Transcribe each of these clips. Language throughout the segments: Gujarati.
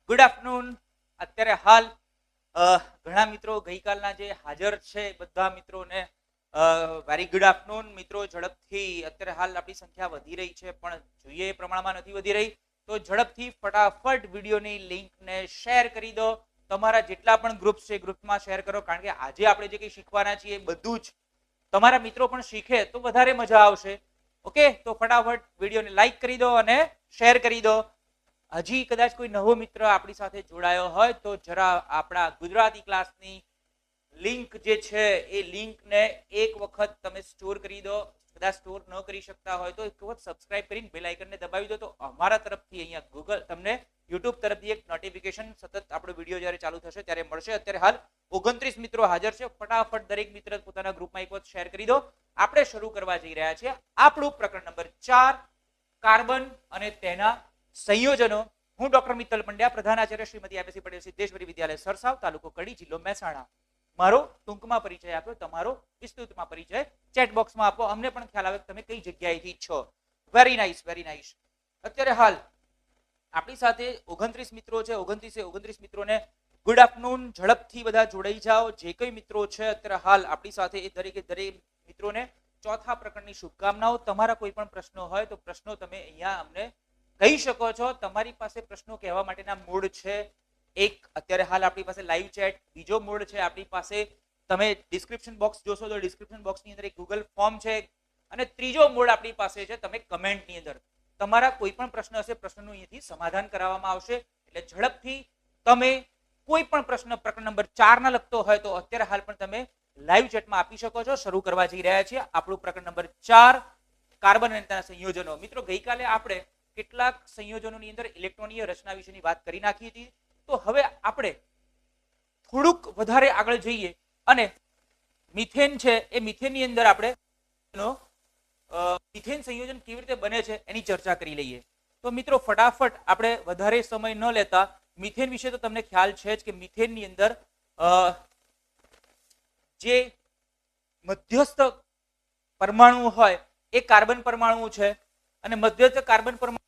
Good afternoon. અત્યારે હાલ ઘણા મિત્રો ગઈકાલના જે હાજર છે બધા મિત્રોને વેરી ગુડ આફ્ટરનૂન. મિત્રો ઝડપથી અત્યારે હાલ આપણી સંખ્યા વધી રહી છે પણ જોઈએ એ પ્રમાણમાં નથી વધી રહી, તો ઝડપથી ફટાફટ વિડીયોની લિંકને શેર કરી દો. તમારા જેટલા પણ ગ્રુપ્સ છે ગ્રુપમાં શેર કરો, કારણ કે આજે આપણે જે કંઈ શીખવાના છીએ બધું જ તમારા મિત્રો પણ શીખે તો વધારે મજા આવશે. ઓકે, તો ફટાફટ વિડીયોને લાઈક કરી દો અને શેર કરી દો. હજી કદાચ કોઈ નવો મિત્ર આપણી સાથે જોડાયો હોય તો જરા આપણા ગુજરાતી ક્લાસની લિંક જે છે એ લિંકને એક વખત તમે સ્ટોર કરી દો. કદાચ સ્ટોર ન કરી શકતા હોય તો એક વખત સબસ્ક્રાઇબ કરીને બેલ આઇકનને દબાવી દો, તો અમારા તરફથી અહીંયા ગૂગલ તમને યુટ્યુબ તરફથી એક નોટિફિકેશન સતત આપણો વિડીયો જ્યારે ચાલુ થશે ત્યારે મળશે. અત્યારે હાલ 29 મિત્રો હાજર છે. ફટાફટ દરેક મિત્ર પોતાના ગ્રુપમાં એક વખત શેર કરી દો. આપણે શરૂ કરવા જઈ રહ્યા છીએ આપણું પ્રકરણ નંબર 4, કાર્બન અને તેના સંયોજનો. હું ડોક્ટર મિત્તલ પંડ્યા, પ્રધાનાચાર્ય શ્રીમતી આઈપીસી પટેલ સિદ્ધેશ્વરી વિદ્યાલય સરસાવ, તાલુકો કડી, જિલ્લો મહેસાણા. મારો ટૂંકમાં પરિચય આપ્યો, તમારો વિસ્તૃતમાં પરિચય ચેટ બોક્સમાં આપો, અમને પણ ખ્યાલ આવે કે તમે કઈ જગ્યાએથી છો. Very nice, very nice. અત્યારે હાલ આપણી સાથે 29 મિત્રો છે. 29 મિત્રોને ગુડ આફ્ટરનૂન. ઝડપથી બધા જોડાઈ જાઓ. જે કઈ મિત્રો છે અત્યારે હાલ આપણી સાથે એ દરેક મિત્રોને ચોથા પ્રકરણની શુભકામનાઓ. તમારા કોઈ પણ પ્રશ્નો હોય તો પ્રશ્નો તમે અહીંયા અમને કહી શકો છો. તમારી પાસે પ્રશ્નો કહેવા માટેના મોડ છે એક, અત્યારે હાલ આપણી પાસે લાઈવ ચેટ. બીજો મોડ છે આપણી પાસે, તમે ડિસ્ક્રિપ્શન બોક્સ જોશો તો ડિસ્ક્રિપ્શન બોક્સની અંદર એક ગૂગલ ફોર્મ છે. અને ત્રીજો મોડ આપણી પાસે છે તમે કમેન્ટની અંદર તમારા કોઈ પણ પ્રશ્ન હશે પ્રશ્નનું અહીંથી સમાધાન કરાવવામાં આવશે. એટલે ઝડપથી તમે કોઈ પણ પ્રશ્ન પ્રકરણ નંબર 4 ના લગતો હોય તો અત્યારે હાલ પણ તમે લાઈવ ચેટમાં આપી શકો છો. શરૂ કરવા જઈ રહ્યા છીએ આપણું પ્રકરણ નંબર 4, કાર્બન અને તેના સંયોજનો. મિત્રો ગઈકાલે આપણે કેટલાક સંયોજનોની અંદર ઇલેક્ટ્રોનીય રચના વિશેની વાત કરી નાખી હતી. તો હવે આપણે થોડુંક વધારે આગળ જઈએ અને મિથેન છે એ મિથેનની અંદર આપણે મિથેન સંયોજન કેવી રીતે બને છે એની ચર્ચા કરી લઈએ. તો મિત્રો ફટાફટ આપણે વધારે સમય ન લેતા, મિથેન વિશે તો તમને ખ્યાલ છે જ કે મિથેનની અંદર જે મધ્યસ્થ પરમાણુ હોય એ કાર્બન પરમાણુ છે અને મધ્યસ્થ કાર્બન પરમાણુ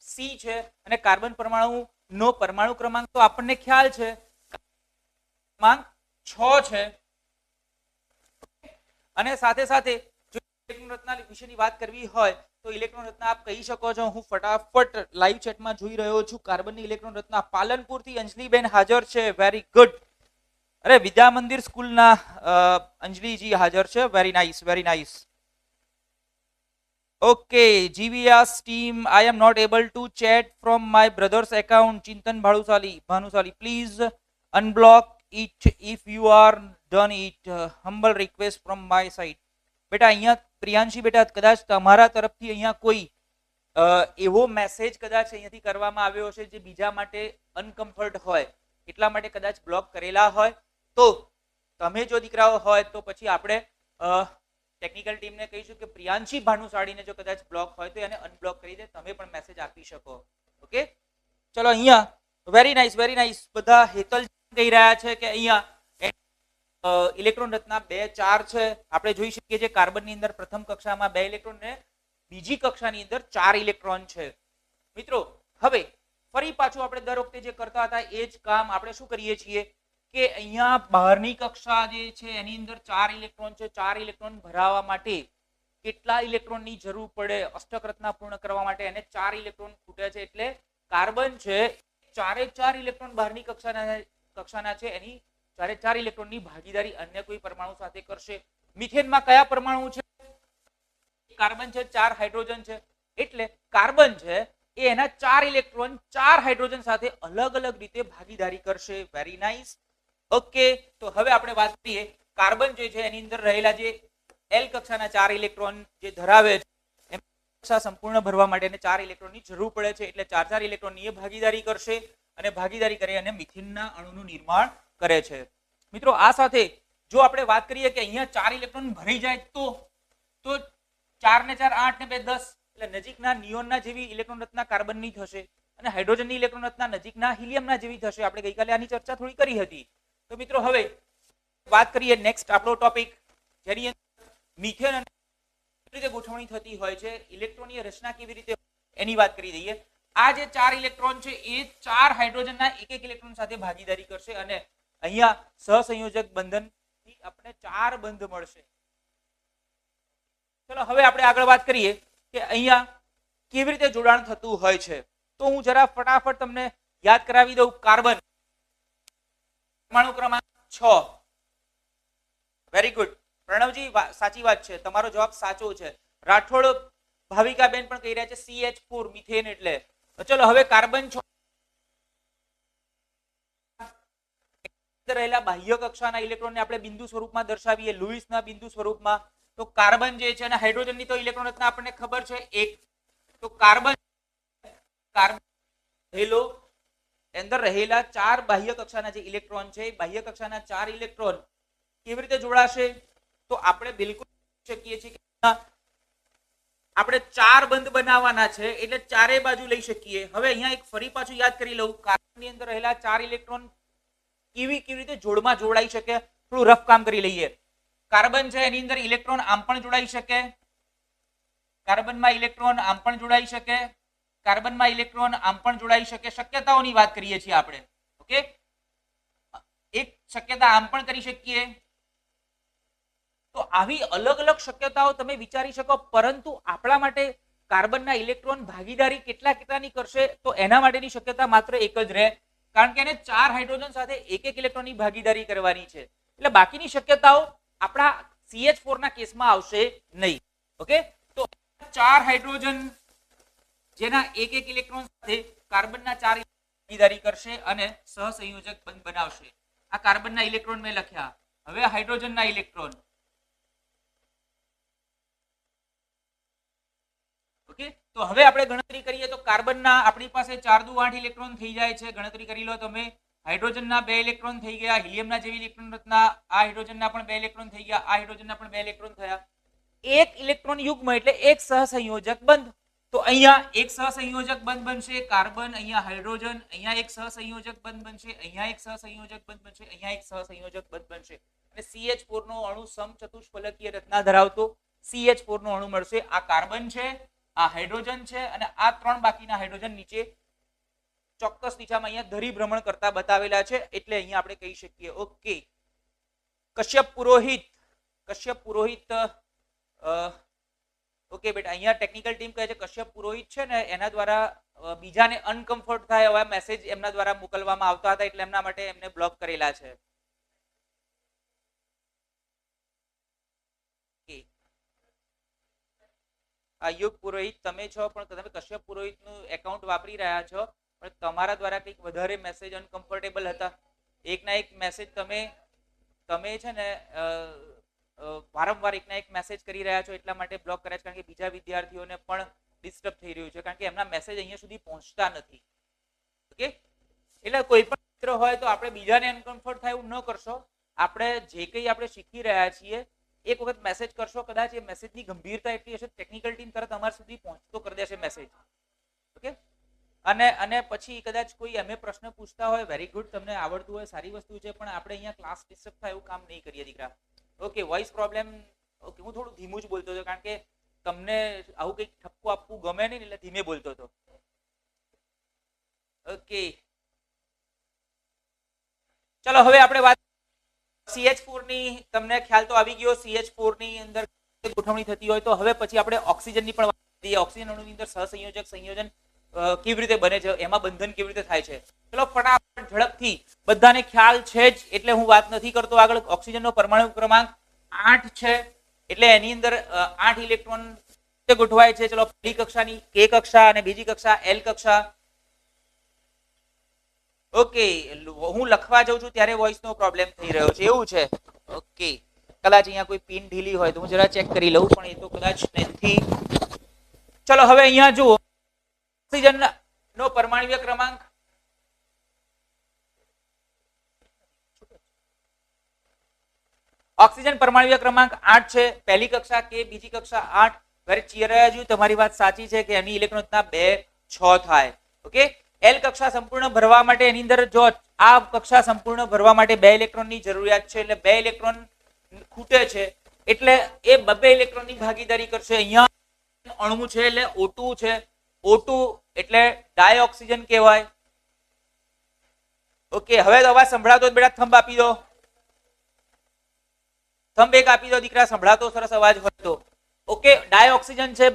C છે અને કાર્બન પરમાણુ નો પરમાણુ ક્રમાંક તો આપણને ખ્યાલ છે, ક્રમાંક 6 છે. અને સાથે સાથે જો ઇલેક્ટ્રોન રચના વિશેની વાત કરવી હોય તો ઇલેક્ટ્રોન રચના આપ કહી શકો છો. હું ફટાફટ લાઈવ ચેટમાં જોઈ રહ્યો છું કાર્બનની ઇલેક્ટ્રોન રચના. પાલનપુરથી અંજલિબેન હાજર છે, વેરી ગુડ. અરે વિદ્યા મંદિર સ્કૂલના અંજલિજી હાજર છે, very nice, very nice. Okay, GVS team, I am not able to chat from my brother's account. Chintan Bhanusali, please unblock it if you are done it. Humble request from my side. બેટા અહીંયા પ્રિયાંશી બેટા કદાચ તમારા તરફથી અહીંયા કોઈ એવો મેસેજ કદાચ અહીંયાથી કરવામાં આવ્યો હશે જે બીજા માટે અનકમ્ફર્ટ હોય એટલા માટે કદાચ બ્લોક કરેલા હોય. તો તમે જો દીકરાઓ હોય તો પછી આપણે ટેકનિકલ ટીમને કહીશું કે પ્રિયાંશી ભાનુશાળીને જો કદાચ બ્લોક હોય તો એને અનબ્લોક કરી દે. તમે પણ મેસેજ આપી શકો. ઓકે, ચલો અહીંયા વેરી નાઇસ, વેરી નાઇસ. બધા હેતલ કહી રહ્યા છે કે અહીંયા ઇલેક્ટ્રોન રચના 2, 4 છે. આપણે જોઈ શકીએ છીએ કાર્બનની અંદર પ્રથમ કક્ષામાં 2 ઇલેક્ટ્રોન ને બીજી કક્ષાની અંદર 4 ઇલેક્ટ્રોન છે. મિત્રો હવે ફરી પાછું આપણે દર વખતે જે કરતા હતા એ જ કામ આપણે શું કરીએ છીએ કે અહીંયા બહારની કક્ષા જે છે એની અંદર 4 ઇલેક્ટ્રોન છે. 4 ઇલેક્ટ્રોન ભરાવા માટે કેટલા ઇલેક્ટ્રોનની જરૂર પડે અષ્ટક રચના પૂર્ણ કરવા માટે? એને 4 ઇલેક્ટ્રોન ખૂટે છે. એટલે કાર્બન છે 4 ઇલેક્ટ્રોન બહારની કક્ષાના છે, એની 4 ઇલેક્ટ્રોનની ભાગીદારી અન્ય કોઈ પરમાણુ સાથે કરશે. મિથેનમાં કયા પરમાણુ છે? કાર્બન છે, 4 હાઇડ્રોજન છે. એટલે કાર્બન છે એ એના 4 ઇલેક્ટ્રોન 4 હાઇડ્રોજન સાથે અલગ અલગ રીતે ભાગીદારી કરશે. Very nice. ઓકે, તો હવે આપણે વાત કરીએ કાર્બન જે છે એની અંદર રહેલા જે એલ કક્ષાના 4 ઇલેક્ટ્રોન જે ધરાવે છે એમ કક્ષા સંપૂર્ણ ભરવા માટે એને 4 ઇલેક્ટ્રોનની જરૂર પડે છે. એટલે 4 ઇલેક્ટ્રોનની એ ભાગીદારી કરશે અને ભાગીદારી કરી અને મિથેનના અણુનું નિર્માણ કરે છે. મિત્રો આ સાથે જો આપણે વાત કરીએ કે અહીંયા 4 ઇલેક્ટ્રોન ભરાઈ જાય તો 4 ને 4 8 ને 2 10, એટલે નજીકના નિયોનના જેવી ઇલેક્ટ્રોન રચના કાર્બનની થશે અને હાઇડ્રોજનની ઇલેક્ટ્રોન રચના નજીકના હિલિયમના જેવી થશે. આપણે ગઈકાલે આની ચર્ચા થોડી કરી હતી. તો મિત્રો હવે વાત કરીએ નેક્સ્ટ આપણો ટોપિક, જેની અંદર મિથેન અને કેવી રીતે ગોઠવણી થતી હોય છે, ઇલેક્ટ્રોનીય રચના કેવી રીતે એની વાત કરી દઈએ. આ જે 4 ઇલેક્ટ્રોન છે એ 4 હાઇડ્રોજનના એક એક ઇલેક્ટ્રોન સાથે ભાગીદારી કરશે અને અહીંયા સહસંયોજક બંધનથી આપણે 4 બંધ મળશે. ચલો હવે આપણે આગળ વાત કરીએ કે અહીંયા કેવી રીતે જોડાણ થતું હોય છે. તો હું જરા ફટાફટ તમને યાદ કરાવી દઉં. કાર્બન પરમાણુ ક્રમાંક 6. વેરી ગુડ પ્રણવજી, સાચી વાત છે, તમારો જવાબ સાચો છે. રાઠોડ ભાવિકાબેન પણ કહી રહ્યા છે CH4 મિથેન એટલે. તો ચલો હવે કાર્બન 6 રહેલા બાહ્ય કક્ષાના ઇલેક્ટ્રોનને આપણે બિંદુ સ્વરૂપમાં દર્શાવીએ, લુઈસના બિંદુ સ્વરૂપમાં. તો કાર્બન જે છે અને હાઇડ્રોજનની તો ઇલેક્ટ્રોન રચના આપણને ખબર છે એક. તો કાર્બન રહેલો અંદર રહેલા 4 બાહ્ય કક્ષાના જે ઇલેક્ટ્રોન છે, બાહ્ય કક્ષાના 4 ઇલેક્ટ્રોન કેવી રીતે જોડાશે? તો આપણે બિલકુલ શકીએ છીએ કે આપણે 4 બંધ બનાવવાના છે એટલે ચારે બાજુ લઈ શકીએ. હવે અહીંયા એક ફરી પાછું યાદ કરી લઉં. કાર્બનની અંદર રહેલા 4 ઇલેક્ટ્રોન કેવી રીતે જોડમાં જોડાઈ શકે, થોડું રફ કામ કરી લઈએ. કાર્બન છે એની અંદર ઇલેક્ટ્રોન આમ પણ જોડાઈ શકે, કાર્બનમાં ઇલેક્ટ્રોન આમ પણ જોડાઈ શકે, કાર્બનમાં ઇલેક્ટ્રોન આમ પણ જોડાઈ શકે. શક્યતાઓની વાત કરીએ છીએ આપણે. ઓકે, એક શક્યતા આમ પણ કરી શકીએ. તો આવી અલગ અલગ શક્યતાઓ તમે વિચારી શકો, પરંતુ આપણા માટે કાર્બનના ઇલેક્ટ્રોન ભાગીદારી કેટલાની કરશે? તો એના માટેની શક્યતા માત્ર એક જ રહે, કારણ કે એને 4 હાઇડ્રોજન સાથે એક એક ઇલેક્ટ્રોનની ભાગીદારી કરવાની છે. એટલે બાકીની શક્યતાઓ આપણા CH4 ના કેસમાં આવશે નહીં. ઓકે, તો 4 હાઇડ્રોજન જેના એક એક ઇલેક્ટ્રોન સાથે કાર્બનના 4 ભાગીદારી કરશે અને સહસંયોજક બંધ બનાવશે. આ કાર્બનના ઇલેક્ટ્રોન મેં લખ્યા. હવે હાઇડ્રોજનના ઇલેક્ટ્રોન. ઓકે, તો હવે આપણે ગણતરી કરીએ તો કાર્બનના આપણી પાસે 4 દુ 8 ઇલેક્ટ્રોન થઈ જાય છે. ગણતરી કરી લો તમે. હાઇડ્રોજનના 2 ઇલેક્ટ્રોન થઈ ગયા. હિલિયમના જેવી ઇલેક્ટ્રોન રચના. આ હાઇડ્રોજનના પણ 2 ઇલેક્ટ્રોન થઈ ગયા. આ હાઇડ્રોજનના પણ 2 ઇલેક્ટ્રોન થયા. એક ઇલેક્ટ્રોન યુગ્મ એટલે એક સહસંયોજક બંધ. તો અહીંયા એક સહસંયોજક બંધ બનશે કાર્બન, અહીંયા હાઇડ્રોજન, અહીંયા એક સહસંયોજક બંધ બનશે, અહીંયા એક સહસંયોજક બંધ બનશે, અહીંયા એક સહસંયોજક બંધ બનશે અને CH4 નો અણુ સમચતુષ્ફલકીય રચના ધરાવતો CH4 નો અણુ મળશે. આ કાર્બન છે, આ હાઇડ્રોજન છે અને આ 3 બાકીના હાઇડ્રોજન નીચે ચોક્કસ દિશામાં અહીંયા ધરી ભ્રમણ કરતા બતાવેલા છે. એટલે અહીંયા આપણે કહી શકીએ ઓકે. કશ્યપ પુરોહિત ઓકે બેટા, અહીંયા ટેકનિકલ ટીમ કહે છે કશ્યપ પુરોહિત છે ને એના દ્વારા બીજાને અનકમ્ફર્ટ થાય એવા મેસેજ એમના દ્વારા મોકલવામાં આવતા હતા, એટલે એમના માટે એમને બ્લોક કરેલા છે. યુગ પુરોહિત તમે છો, પણ તમે કશ્યપ પુરોહિત નું એકાઉન્ટ વાપરી રહ્યા છો, પણ તમારા દ્વારા કંઈક વધારે મેસેજ અનકમ્ફર્ટેબલ હતા. એકના એક મેસેજ તમે છે ને વારંવાર એકના એક મેસેજ કરી રહ્યા છો, એટલા માટે બ્લોક કર્યા છે. કારણ કે બીજા વિદ્યાર્થીઓને પણ ડિસ્ટર્બ થઈ રહ્યું છે, કારણ કે એમના મેસેજ અહીંયા સુધી પહોંચતા નથી. ઓકે, એટલે કોઈ પણ મિત્ર હોય તો આપણે બીજાને અનકમ્ફર્ટ થાય એવું ન કરશો. આપણે જે કંઈ આપણે શીખી રહ્યા છીએ એક વખત મેસેજ કરશો, કદાચ એ મેસેજની ગંભીરતા એટલી હશે ટેકનિકલ ટીમ તરત અમારા સુધી પહોંચતો કરી દેશે મેસેજ. ઓકે, અને પછી કદાચ કોઈ એમ પ્રશ્ન પૂછતા હોય, વેરી ગુડ, તમને આવડતું હોય, સારી વસ્તુ છે, પણ આપણે અહીંયા ક્લાસ ડિસ્ટર્બ થાય એવું કામ નહીં કરીએ દીકરા. Okay, voice problem. ઓકે, હું થોડું ધીમું જ બોલતો હતો કારણ કે તમને આવું કંઈક ઠપકો આપવું ગમે નહીં, એટલે ધીમે બોલતો હતો. ઓકે, ચલો હવે આપણે વાત CH4 ની. તમને ખ્યાલ તો આવી ગયો CH4 ની અંદર ગોઠવણી થતી હોય. તો હવે પછી આપણે ઓક્સિજનની પણ વાત કરીએ. ઓક્સિજન અણુની અંદર સહસંયોજક સંયોજન કેવી રીતે બને છે, એમાં બંધન કેવી રીતે થાય છે. ચલો ફટાફટ ઝડપથી, બધાને ખ્યાલ છે જ એટલે હું વાત નથી કરતો આગળ. ઓક્સિજનનો પરમાણુ ક્રમાંક 8 છે, એટલે એની અંદર 8 ઇલેક્ટ્રોન ગોઠવાય છે. ચલો પહેલી કક્ષાની K કક્ષા અને બીજી કક્ષા L કક્ષા. ઓકે, હું લખવા જાઉં છું ત્યારે વોઇસ નો પ્રોબ્લેમ થઈ રહ્યો છે એવું છે. ઓકે, કદાચ અહીંયા કોઈ પિન ઢીલી હોય તો હું જરા ચેક કરી લઉં, પણ એ તો કદાચ નથી. ચલો હવે અહીંયા જુઓ, ઓક્સિજન નો પરમાણ્વીય ક્રમાંક ઓક્સિજન પરમાણ્વીય ક્રમાંક 8 છે. પહેલી કક્ષા K, બીજી કક્ષા 8. વેરી ચિયરાજુ, તમારી વાત સાચી છે કે એની ઇલેક્ટ્રોન રચના 2 6 થાય. ઓકે, L કક્ષા સંપૂર્ણ ભરવા માટે એની અંદર જો આ કક્ષા સંપૂર્ણ ભરવા માટે 2 ઇલેક્ટ્રોનની જરૂરિયાત છે, એટલે 2 ઇલેક્ટ્રોન ખૂટે છે, એટલે એ 2 ઇલેક્ટ્રોનની ભાગીદારી કરશે. અહીંયા અણુ છે એટલે O2 છે. O2 એટલે ડાયઓક્સિજન કહેવાય. ઓકે, હવે અવાજ સંભળાતો બેટા થંબ આપી દો. થંબ એક આપી દો દીકરા, સંભળાતો સરસ અવાજ હોય તો. ઓકે, ડાયઓક્સિજન છે,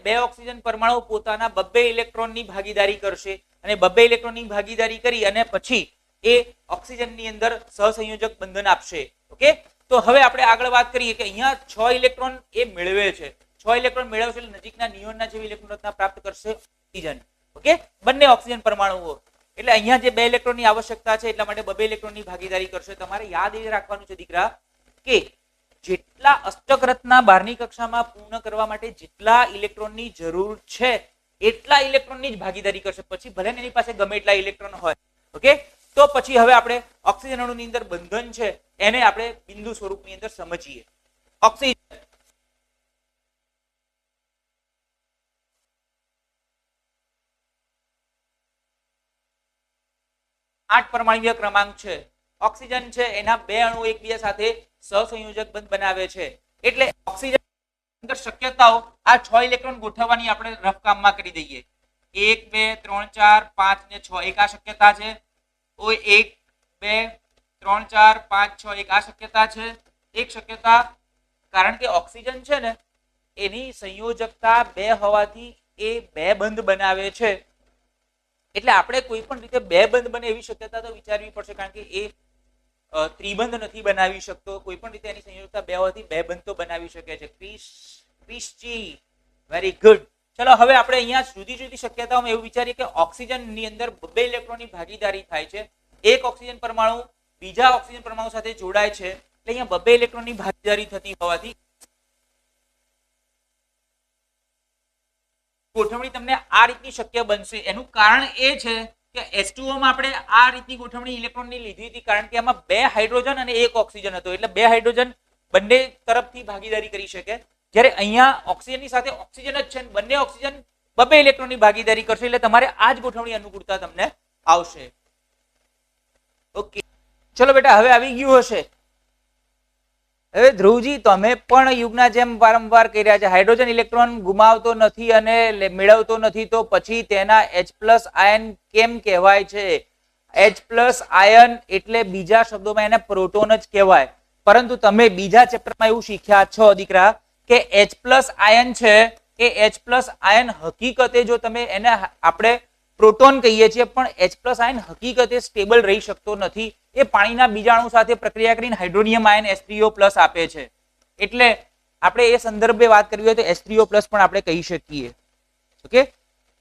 બે ઓક્સિજન પરમાણુ પોતાના બબ્બે ઇલેક્ટ્રોનની ભાગીદારી કરશે અને બબ્બે ઇલેક્ટ્રોનની ભાગીદારી કરી અને પછી એ ઓક્સિજનની અંદર સહસંયોજક બંધન આપશે. ઓકે, તો હવે આપણે આગળ વાત કરીએ કે અહીંયા 6 ઇલેક્ટ્રોન એ મેળવે છે. 6 ઇલેક્ટ્રોન મેળવશે એટલે નજીકના નિયોનના જેવી ઇલેક્ટ્રોન રચના પ્રાપ્ત કરશે ઓક્સિજન. ઓકે, બંને ઓક્સિજન પરમાણુઓ. એટલે અહીંયા જે 2 ઇલેક્ટ્રોનની આવશ્યકતા છે એટલા માટે 2 ઇલેક્ટ્રોનની ભાગીદારી કરશે. તમારે યાદ એ રાખવાનું છે દીકરા કે જેટલા અષ્ટક રચના 12મી કક્ષામાં પૂર્ણ કરવા માટે જેટલા ઇલેક્ટ્રોનની જરૂર છે એટલા ઇલેક્ટ્રોનની જ ભાગીદારી કરશે. પછી ભલે એની પાસે ગમે એટલા ઇલેક્ટ્રોન હોય. ઓકે, તો પછી હવે આપણે ઓક્સિજન અણુની અંદર બંધન છે એને આપણે બિંદુ સ્વરૂપની અંદર સમજીએ. ઓક્સિજન 8 પરમાણ્વીય ક્રમાંક છે. ઓક્સિજન છે એના 2 અણુ એકબીજા સાથે સહસંયોજક બંધ બનાવે છે. એટલે ઓક્સિજન અંદર શક્યતાઓ આ 6 ઇલેક્ટ્રોન ગોઠવવાની આપણે રફ કામમાં કરી દઈએ. 1 2 3 4 5 ને 6 એક આ શક્યતા છે. 1 2 3 4 5 6 એક આ શક્યતા છે. એક શક્યતા કારણ કે ઓક્સિજન છે ને એની સંયોજકતા 2 હોવાથી એ 2 બંધ બનાવે છે. એટલે આપણે કોઈ પણ રીતે 2 બંધ બને એવી શક્યતા તો વિચારવી પડશે કારણ કે એ ત્રિબંધ નથી બનાવી શકતો. કોઈ પણ રીતે એની સંયોજકતા 2 હોવાથી 2 બંધ તો બનાવી શકે છે. ક્રિસ્ચી વેરી ગુડ. ચલો હવે આપણે અહીંયા જુદી જુદી શક્યતાઓમાં એવું વિચારીએ કે ઓક્સિજનની અંદર 2 ઇલેક્ટ્રોનની ભાગીદારી થાય છે. એક ઓક્સિજન પરમાણુ બીજા ઓક્સિજન પરમાણુ સાથે જોડાય છે એટલે અહીંયા 2 ઇલેક્ટ્રોનની ભાગીદારી થતી હોવાથી ગોઠવણી તમને આ રીતની શક્ય બનશે. એનું કારણ એ છે કે H2O માં આપણે આ રીતની ગોઠવણી ઇલેક્ટ્રોનની લીધી હતી કારણ કે આમાં 2 હાઇડ્રોજન અને 1 ઓક્સિજન હતો એટલે 2 હાઇડ્રોજન બંને તરફથી ભાગીદારી કરી શકે. જ્યારે અહીંયા ઓક્સિજનની સાથે ઓક્સિજન જ છે બંને ઓક્સિજન 2 ઇલેક્ટ્રોનની ભાગીદારી કરશે એટલે તમારે આ જ ગોઠવણી અનુકૂળતા તમને આવશે. ઓકે, ચલો બેટા હવે આવી ગયું હશે. હવે ધ્રુવજી તમે પણ યુગના જેમ વારંવાર કહી રહ્યા છે હાઇડ્રોજન ઇલેક્ટ્રોન ગુમાવતો નથી અને મેળવતો નથી તો પછી તેના H+ આયન કેમ કહેવાય છે? H+ આયન એટલે બીજા શબ્દોમાં એને પ્રોટોન જ કહેવાય. પરંતુ તમે બીજા ચેપ્ટરમાં એવું શીખ્યા છો દીકરા કે H+ આયન છે એ H+ આયન હકીકતે જો તમે એને આપણે પ્રોટોન કહીએ છીએ પણ H+ આયન હકીકતે સ્ટેબલ રહી શકતો નથી. એ પાણીના બીજાણુ સાથે પ્રક્રિયા કરીને હાઇડ્રોનિયમ આયન H3O+ આપે છે. એટલે આપણે એ સંદર્ભે વાત કરવી હોય તો H3O+ પણ આપણે કહી શકીએ. ઓકે,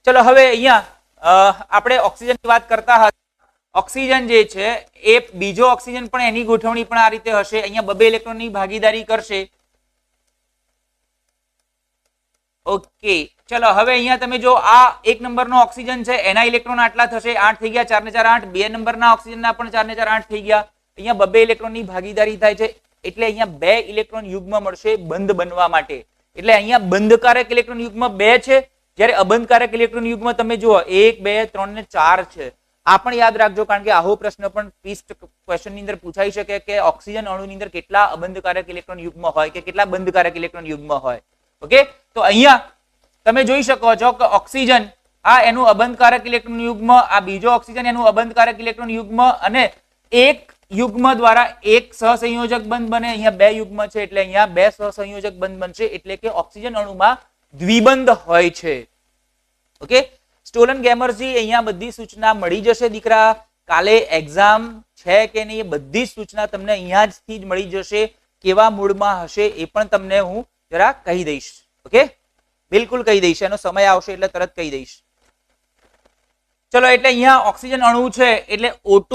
ચલો હવે અહીંયા આપણે ઓક્સિજનની વાત કરતા હતા. ઓક્સિજન જે છે એ બીજો ઓક્સિજન પણ એની ગોઠવણી પણ આ રીતે હશે. અહીંયા 2 ઇલેક્ટ્રોનની ભાગીદારી કરશે. ઓકે, ચલો હવે અહીંયા તમે જો આ 1 નંબરનો ઓક્સિજન છે એના ઇલેક્ટ્રોન આટલા થશે 8 થઈ ગયા 4 ને 4 8. 2 નંબરના ઓક્સિજનના પણ 4 ને 4 8 થઈ ગયા. અહીંયા 2 ઇલેક્ટ્રોનની ભાગીદારી થાય છે એટલે અહીંયા 2 ઇલેક્ટ્રોન યુગ્મ મળશે બંધ બનવા માટે. એટલે અહીંયા બંધકારક ઇલેક્ટ્રોન યુગ્મ 2 છે જ્યારે અબંધકારક ઇલેક્ટ્રોન યુગ્મ તમે જુઓ 1 2 3 ને 4 છે. આ પણ યાદ રાખજો કારણ કે આવો પ્રશ્ન પણ ક્વેશ્ચન ની અંદર પૂછાઈ શકે કે ઓક્સિજન અણુની અંદર કેટલા અબંધકારક ઇલેક્ટ્રોન યુગ્મ હોય કે કેટલા બંધકારક ઇલેક્ટ્રોન યુગ્મ હોય. ઓકે, તો અહીંયા તમે જોઈ શકો છો કે ઓક્સિજન આ એનું અબંધકારક ઇલેક્ટ્રોન યુગ્મ, આ બીજો ઓક્સિજન એનું અબંધકારક ઇલેક્ટ્રોન યુગ્મ અને એક યુગ્મ દ્વારા એક સહસંયોજક બંધ બને. અહીંયા 2 યુગ્મ છે એટલે અહીંયા 2 સહસંયોજક બંધ બનશે એટલે કે ઓક્સિજન અણુમાં દ્વિબંધ હોય છે. ઓકે, સ્ટોલન ગેમરજી અહીંયા બધી સૂચના મળી જશે દીકરા. કાલે એક્ઝામ છે કે નહીં એ બધી સૂચના તમને અહીંયા જ મળી જશે. કેવા મૂડમાં હશે એ પણ તમને હું જરા કહી દઈશ. ઓકે, બિલકુલ કહી દઈશ, એનો સમય આવશે એટલે તરત કહી દઈશ. ચલો એટલે અહીંયા ઓક્સિજન અણુ છે એટલે O2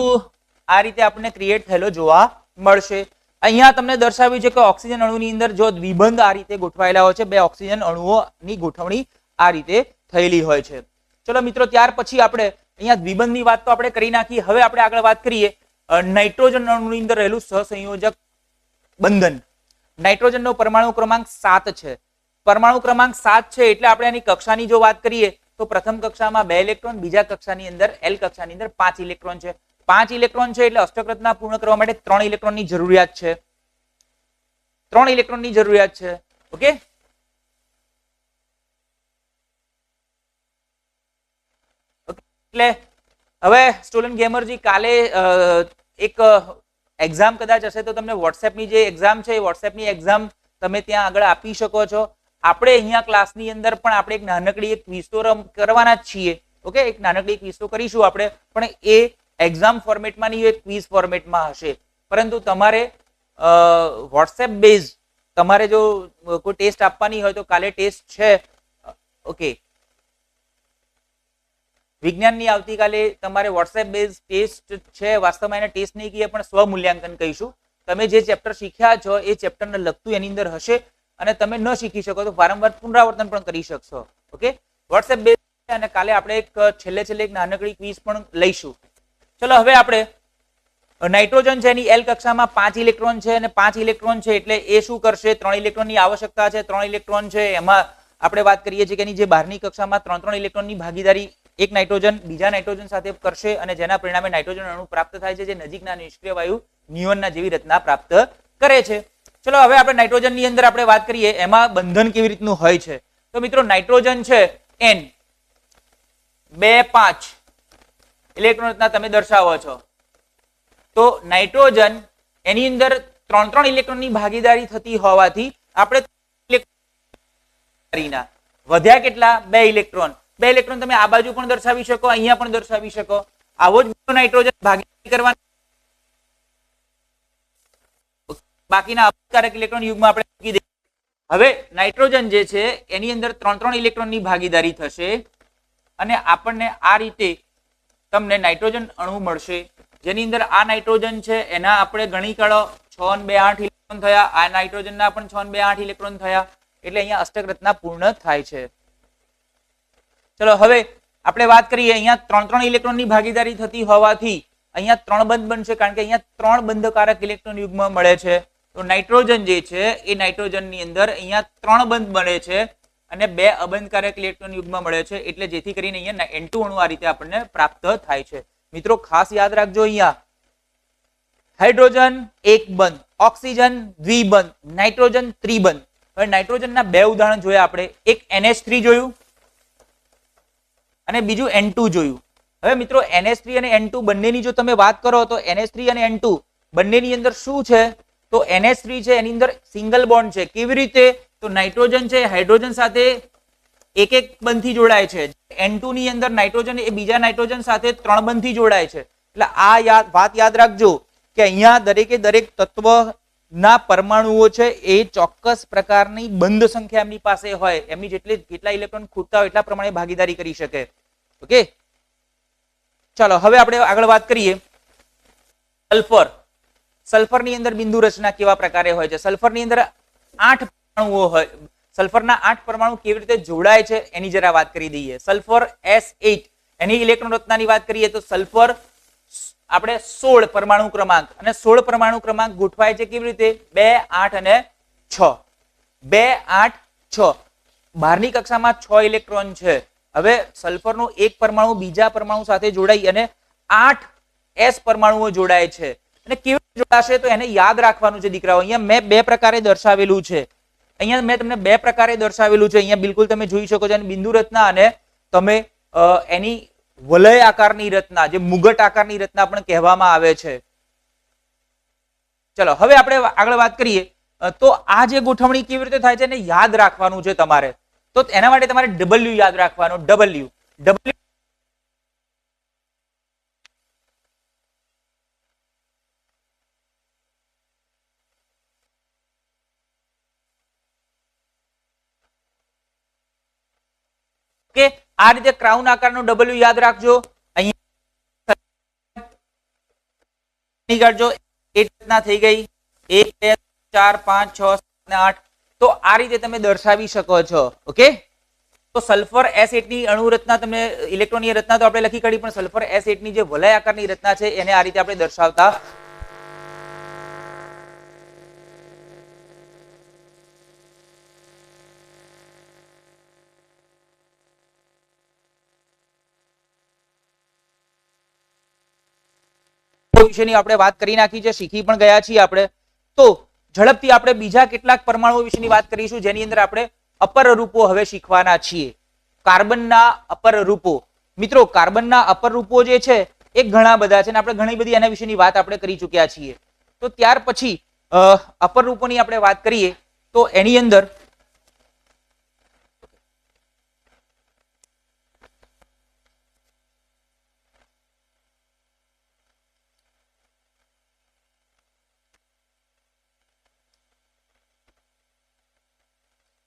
આ રીતે આપણને ક્રિએટ થયેલો જોવા મળશે. અહીંયા તમને દર્શાવ્યું છે કે ઓક્સિજન અણુની અંદર જો દ્વિબંધ આ રીતે ગોઠવાયેલા હોય છે 2 ઓક્સિજન અણુઓની ગોઠવણી આ રીતે થયેલી હોય છે. ચલો મિત્રો ત્યાર પછી આપણે અહીંયા દ્વિબંધની વાત તો આપણે કરી નાખી. હવે આપણે આગળ વાત કરીએ નાઇટ્રોજન અણુની અંદર રહેલું સહસંયોજક બંધન. નાઇટ્રોજનનો પરમાણુ ક્રમાંક 7 છે. પરમાણુ ક્રમાંક 7 છે એટલે આપણે એની કક્ષાની જો વાત કરીએ તો પ્રથમ કક્ષામાં 2 ઇલેક્ટ્રોન, બીજા કક્ષાની અંદર L કક્ષાની અંદર 5 ઇલેક્ટ્રોન છે. 5 ઇલેક્ટ્રોન છે એટલે અષ્ટક રચના પૂર્ણ કરવા માટે 3 ઇલેક્ટ્રોનની જરૂરિયાત છે. 3 ઇલેક્ટ્રોનની જરૂરિયાત છે. ઓકે, એટલે હવે સ્ટુડન્ટ ગેમરજી કાલે એક એક્ઝામ કદાચ હશે તો તમને વોટ્સએપની જે એક્ઝામ છે એ વોટ્સએપની એક્ઝામ તમે ત્યાં આગળ આપી શકો છો. આપણે અહીંયા ક્લાસની અંદર પણ આપણે એક નાનકડી એક ક્વિઝ તો કરવાના જ છીએ. ઓકે, એક નાનકડી ક્વિઝ તો કરીશું આપણે, પણ એ એક્ઝામ ફોર્મેટમાં નહીં, એ ક્વિઝ ફોર્મેટમાં હશે. પરંતુ તમારે વોટ્સએપ બેઝ તમારે જો કોઈ ટેસ્ટ આપવાની હોય તો કાલે ટેસ્ટ છે. ઓકે, વિજ્ઞાનની આવતીકાલે તમારે વોટ્સએપ બેઝ ટેસ્ટ છે. વાસ્તવમાં એને ટેસ્ટ નહીં કહીએ પણ સ્વમૂલ્યાંકન કહીશું. તમે જે ચેપ્ટર શીખ્યા છો એ ચેપ્ટરને લગતું એની અંદર હશે અને તમે ન શીખી શકો તો વારંવાર પુનરાવર્તન પણ કરી શકશો. ઓકે, વોટ્સએપ બેઝ અને કાલે આપણે એક છેલ્લે એક નાનકડી ક્વિઝ પણ લઈશું. ચલો હવે આપણે નાઇટ્રોજન છે એની એલ કક્ષામાં 5 ઇલેક્ટ્રોન છે અને 5 ઇલેક્ટ્રોન છે એટલે એ શું કરશે? 3 ઇલેક્ટ્રોનની આવશ્યકતા છે. 3 ઇલેક્ટ્રોન છે એમાં આપણે વાત કરીએ છીએ કે એની જે બહારની કક્ષામાં 3 ઇલેક્ટ્રોનની ભાગીદારી એક નાઇટ્રોજન બીજા નાઇટ્રોજન સાથે કરશે અને જેના પરિણામે નાઇટ્રોજન અણુ પ્રાપ્ત થાય છે જે નજીકના નિષ્ક્રિય વાયુ નિયોનના જેવી રચના પ્રાપ્ત કરે છે. ચલો હવે આપણે નાઇટ્રોજનની અંદર આપણે વાત કરીએ એમાં બંધન કેવી રીતનું હોય છે. તો મિત્રો નાઇટ્રોજન છે N 2 5 ઇલેક્ટ્રોન રચના તમે દર્શાવો છો. તો નાઇટ્રોજન એની અંદર 3 ઇલેક્ટ્રોનની ભાગીદારી થતી હોવાથી આપણે વધ્યા કેટલા? 2 ઇલેક્ટ્રોન. 2 ઇલેક્ટ્રોન તમે આ બાજુ પણ દર્શાવી શકો, અહીંયા પણ દર્શાવી શકો. આવો જ નાઇટ્રોજન ભાગીદારી કરવાની બાકીના અપકારક ઇલેક્ટ્રોન યુગમાં આપણે મૂકી દઈએ. હવે નાઇટ્રોજન જે છે એની અંદર 3 ઇલેક્ટ્રોનની ભાગીદારી થશે અને આપણને આ રીતે તમને નાઇટ્રોજન અણુ મળશે જેની અંદર આ નાઇટ્રોજન છે એના આપણે ગણી કાઢો 6 અને 2 8 ઇલેક્ટ્રોન થયા. આ નાઇટ્રોજનના પણ 6 અને 2 8 ઇલેક્ટ્રોન થયા. એટલે અહીંયા અષ્ટક રચના પૂર્ણ થાય છે. ચલો હવે આપણે વાત કરીએ અહીંયા 3 ઇલેક્ટ્રોનની ભાગીદારી થતી હોવાથી અહીંયા 3 બંધ બનશે કારણ કે અહીંયા 3 બંધકારક ઇલેક્ટ્રોન યુગ્મ મળે છે. તો નાઇટ્રોજન જે છે એ નાઇટ્રોજનની અંદર અહીંયા 3 બંધ મળે છે અને 2 અબંધકારક ઇલેક્ટ્રોન યુગ્મ મળે છે એટલે જેથી કરીને અહીંયા N2 અણુ આ રીતે આપણને પ્રાપ્ત થાય છે. મિત્રો ખાસ યાદ રાખજો અહીંયા હાઇડ્રોજન એક બંધ, ઓક્સિજન દ્વિબંધ, નાઇટ્રોજન ત્રિબંધ. હવે નાઇટ્રોજનના 2 ઉદાહરણ જોયા આપણે. એક NH3 જોયું અને બીજું N2 જોયું. હવે મિત્રો NH3 અને N2 બંનેની જો તમે વાત કરો તો NH3 અને N2 બંનેની અંદર શું છે? તો NH3 છે એની અંદર સિંગલ બોન્ડ છે. કેવી રીતે? તો નાઇટ્રોજન છે હાઇડ્રોજન સાથે એક બંધથી જોડાય છે. N2 ની અંદર નાઇટ્રોજન એ બીજા નાઇટ્રોજન સાથે 3 બંધથી જોડાય છે. એટલે આ વાત યાદ રાખજો કે અહીંયા દરેકે દરેક તત્વના પરમાણુઓ છે એ ચોક્કસ પ્રકારની બંધ સંખ્યા એમની પાસે હોય. એમની જેટલા ઇલેક્ટ્રોન ખૂટતા હોય એટલા પ્રમાણે ભાગીદારી કરી શકે. ઓકે, ચાલો હવે આપણે આગળ વાત કરીએ. સલ્ફર. સલ્ફરની અંદર બિંદુ રચના કેવા પ્રકારે હોય છે? સલ્ફરની અંદર 8 પરમાણુઓ હોય. સલ્ફરના 8 પરમાણુ કેવી રીતે જોડાય છે એની જરા વાત કરી દઈએ. સલ્ફર S8 એની ઇલેક્ટ્રોન રચનાની વાત કરીએ તો સલ્ફર આપણે 16 પરમાણુ ક્રમાંક અને 16 પરમાણુ ક્રમાંક ગોઠવાય છે કેવી રીતે? 2 8 અને 6. 2 8 6 બહારની કક્ષામાં 6 ઇલેક્ટ્રોન છે. હવે સલ્ફરનો એક પરમાણુ બીજા પરમાણુ સાથે જોડાઈ અને 8 S પરમાણુઓ જોડાય છે. અને કેવી રીતે જોડાશે તો એને યાદ રાખવાનું છે દીકરાઓ. અહીંયા મેં 2 પ્રકારે દર્શાવેલું છે. અહીંયા મેં તમને 2 પ્રકારે દર્શાવેલું છે. અહીંયા બિલકુલ તમે જોઈ શકો છો બિંદુ રચના અને તમે એની વલય આકારની રચના જે મુગટ આકારની રચના પણ કહેવામાં આવે છે. ચલો હવે આપણે આગળ વાત કરીએ તો આ જે ગોઠવણી કેવી રીતે થાય છે એને યાદ રાખવાનું છે તમારે. તો એના માટે તમારે W યાદ રાખવાનું. W ઓકે, આ રીતે ક્રાઉન આકારનો W યાદ રાખજો. અહીંયા કાઢજો. એ રચના થઈ ગઈ 1 2 4 5 6 7 8. તો આ રીતે તમે દર્શાવી શકો છો. ઓકે, તો સલ્ફર S8 ની અણુ રચના તમને ઇલેક્ટ્રોનની રચના તો આપણે લખી કાઢી પણ સલ્ફર S8 ની જે વલય આકારની રચના છે એને આ રીતે આપણે દર્શાવતા વિશેની આપણે વાત કરી નાખી છે, શીખી પણ ગયા છીએ આપણે. તો ઝડપથી આપણે બીજા કેટલાક પરમાણુઓ વિશેની વાત કરીશું જેની અંદર આપણે અપર રૂપો હવે શીખવાના છીએ. કાર્બનના અપર રૂપો. મિત્રો કાર્બનના અપર રૂપો જે છે એ ઘણા બધા છે અને આપણે ઘણી બધી એના વિશેની વાત આપણે કરી ચૂક્યા છીએ. તો ત્યાર પછી અપર રૂપોની આપણે વાત કરીએ તો એની અંદર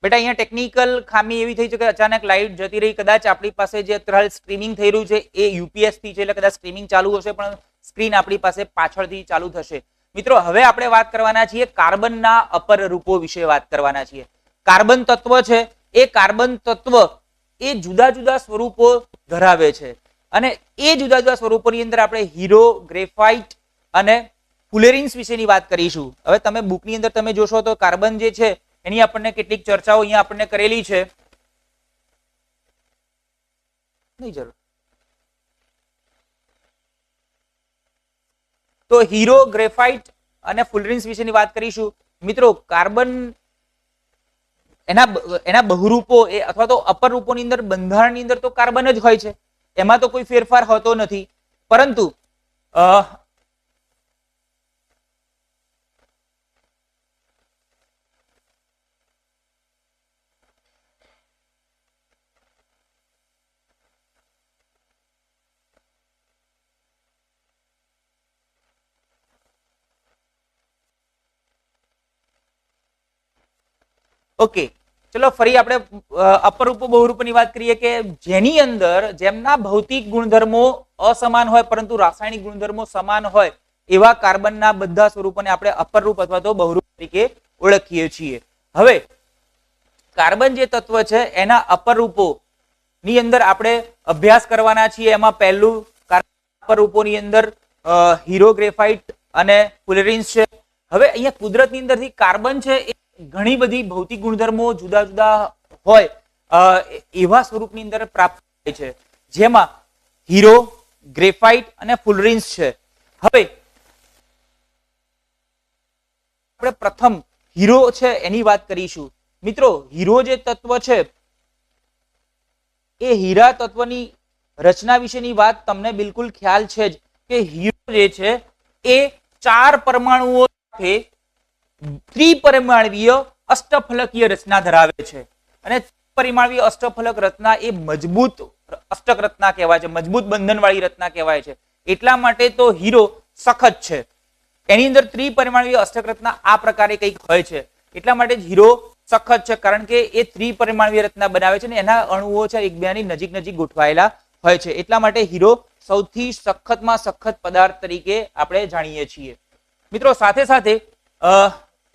બેટા અહીંયા ટેકનિકલ ખામી એવી થઈ છે કે અચાનક લાઇટ જતી રહી. કદાચ આપણી પાસે જે અત્યારે સ્ટ્રીમિંગ થઈ રહ્યું છે એ યુપીએસ થી છે એટલે કદાચ સ્ટ્રીમિંગ ચાલુ હશે પણ સ્ક્રીન આપણી પાસે પાછળથી ચાલુ થશે. મિત્રો હવે આપણે વાત કરવાના છીએ કાર્બનના અપર રૂપો વિશે વાત કરવાના છીએ. કાર્બન તત્વ છે એ કાર્બન તત્વ એ જુદા જુદા સ્વરૂપો ધરાવે છે અને એ જુદા જુદા સ્વરૂપોની અંદર આપણે હીરો, ગ્રેફાઇટ અને ફુલેરિન્સ વિશેની વાત કરીશું. હવે તમે બુકની અંદર તમે જોશો તો કાર્બન જે છે એની આપણને કેટલીક ચર્ચાઓ અહીંયા આપણને કરેલી છે. નહીં જરૂર તો હીરો, ગ્રેફાઇટ અને ફુલરિન્સ વિશેની વાત કરીશું. મિત્રો કાર્બન એના બહુરૂપો એ અથવા તો અપર રૂપોની અંદર બંધારણની અંદર તો કાર્બન જ હોય છે, એમાં તો કોઈ ફેરફાર હોતો નથી. પરંતુ ઓકે ચલો ફરી આપણે અપર રૂપો બહુરૂપોની વાત કરીએ કે જેની અંદર જેમના ભૌતિક ગુણધર્મો અસમાન હોય પરંતુ રાસાયણિક ગુણધર્મો સમાન હોય એવા કાર્બનના બધા સ્વરૂપોને આપણે અપર રૂપ અથવા તો બહુરૂપ તરીકે ઓળખીએ છીએ. હવે કાર્બન જે તત્વ છે એના અપર રૂપો ની અંદર આપણે અભ્યાસ કરવાના છીએ. એમાં પહેલું અપર રૂપોની અંદર હીરો, ગ્રેફાઇટ અને ફુલેરિન્સ છે. હવે અહીંયા કુદરતની અંદરથી કાર્બન છે એ ઘણી બધી ભૌતિક ગુણધર્મો જુદા જુદા હોય એવા સ્વરૂપની અંદર પ્રાપ્ત થાય છે જેમાં હીરો, ગ્રેફાઇટ અને ફુલરિન્સ છે. હવે આપણે પ્રથમ હીરો છે એની વાત કરીશું. મિત્રો હીરો જે તત્વ છે એ હીરા તત્વની રચના વિશેની વાત તમને બિલકુલ ખ્યાલ છે જ કે હીરો જે છે એ 4 પરમાણુઓ સાથે ત્રિપરિમાણીય અષ્ટફલકીય રચના ધરાવે છે અને ત્રિપરિમાણીય અષ્ટફલક રચના એ મજબૂત અષ્ટક રચના કહેવાય છે, મજબૂત બંધનવાળી રચના કહેવાય છે. એટલા માટે તો હીરો સખત છે. એની અંદર ત્રિપરિમાણીય અષ્ટક રચના આ પ્રકારે કંઈક હોય છે. એટલા માટે જ હીરો સખત છે કારણ કે એ ત્રિપરિમાણીય રચના બનાવે છે અને એના અણુઓ છે એકબીજાની નજીક નજીક ગોઠવાયેલા હોય છે. એટલા માટે હીરો સૌથી સખતમાં સખત પદાર્થ તરીકે આપણે જાણીએ છીએ. મિત્રો સાથે સાથે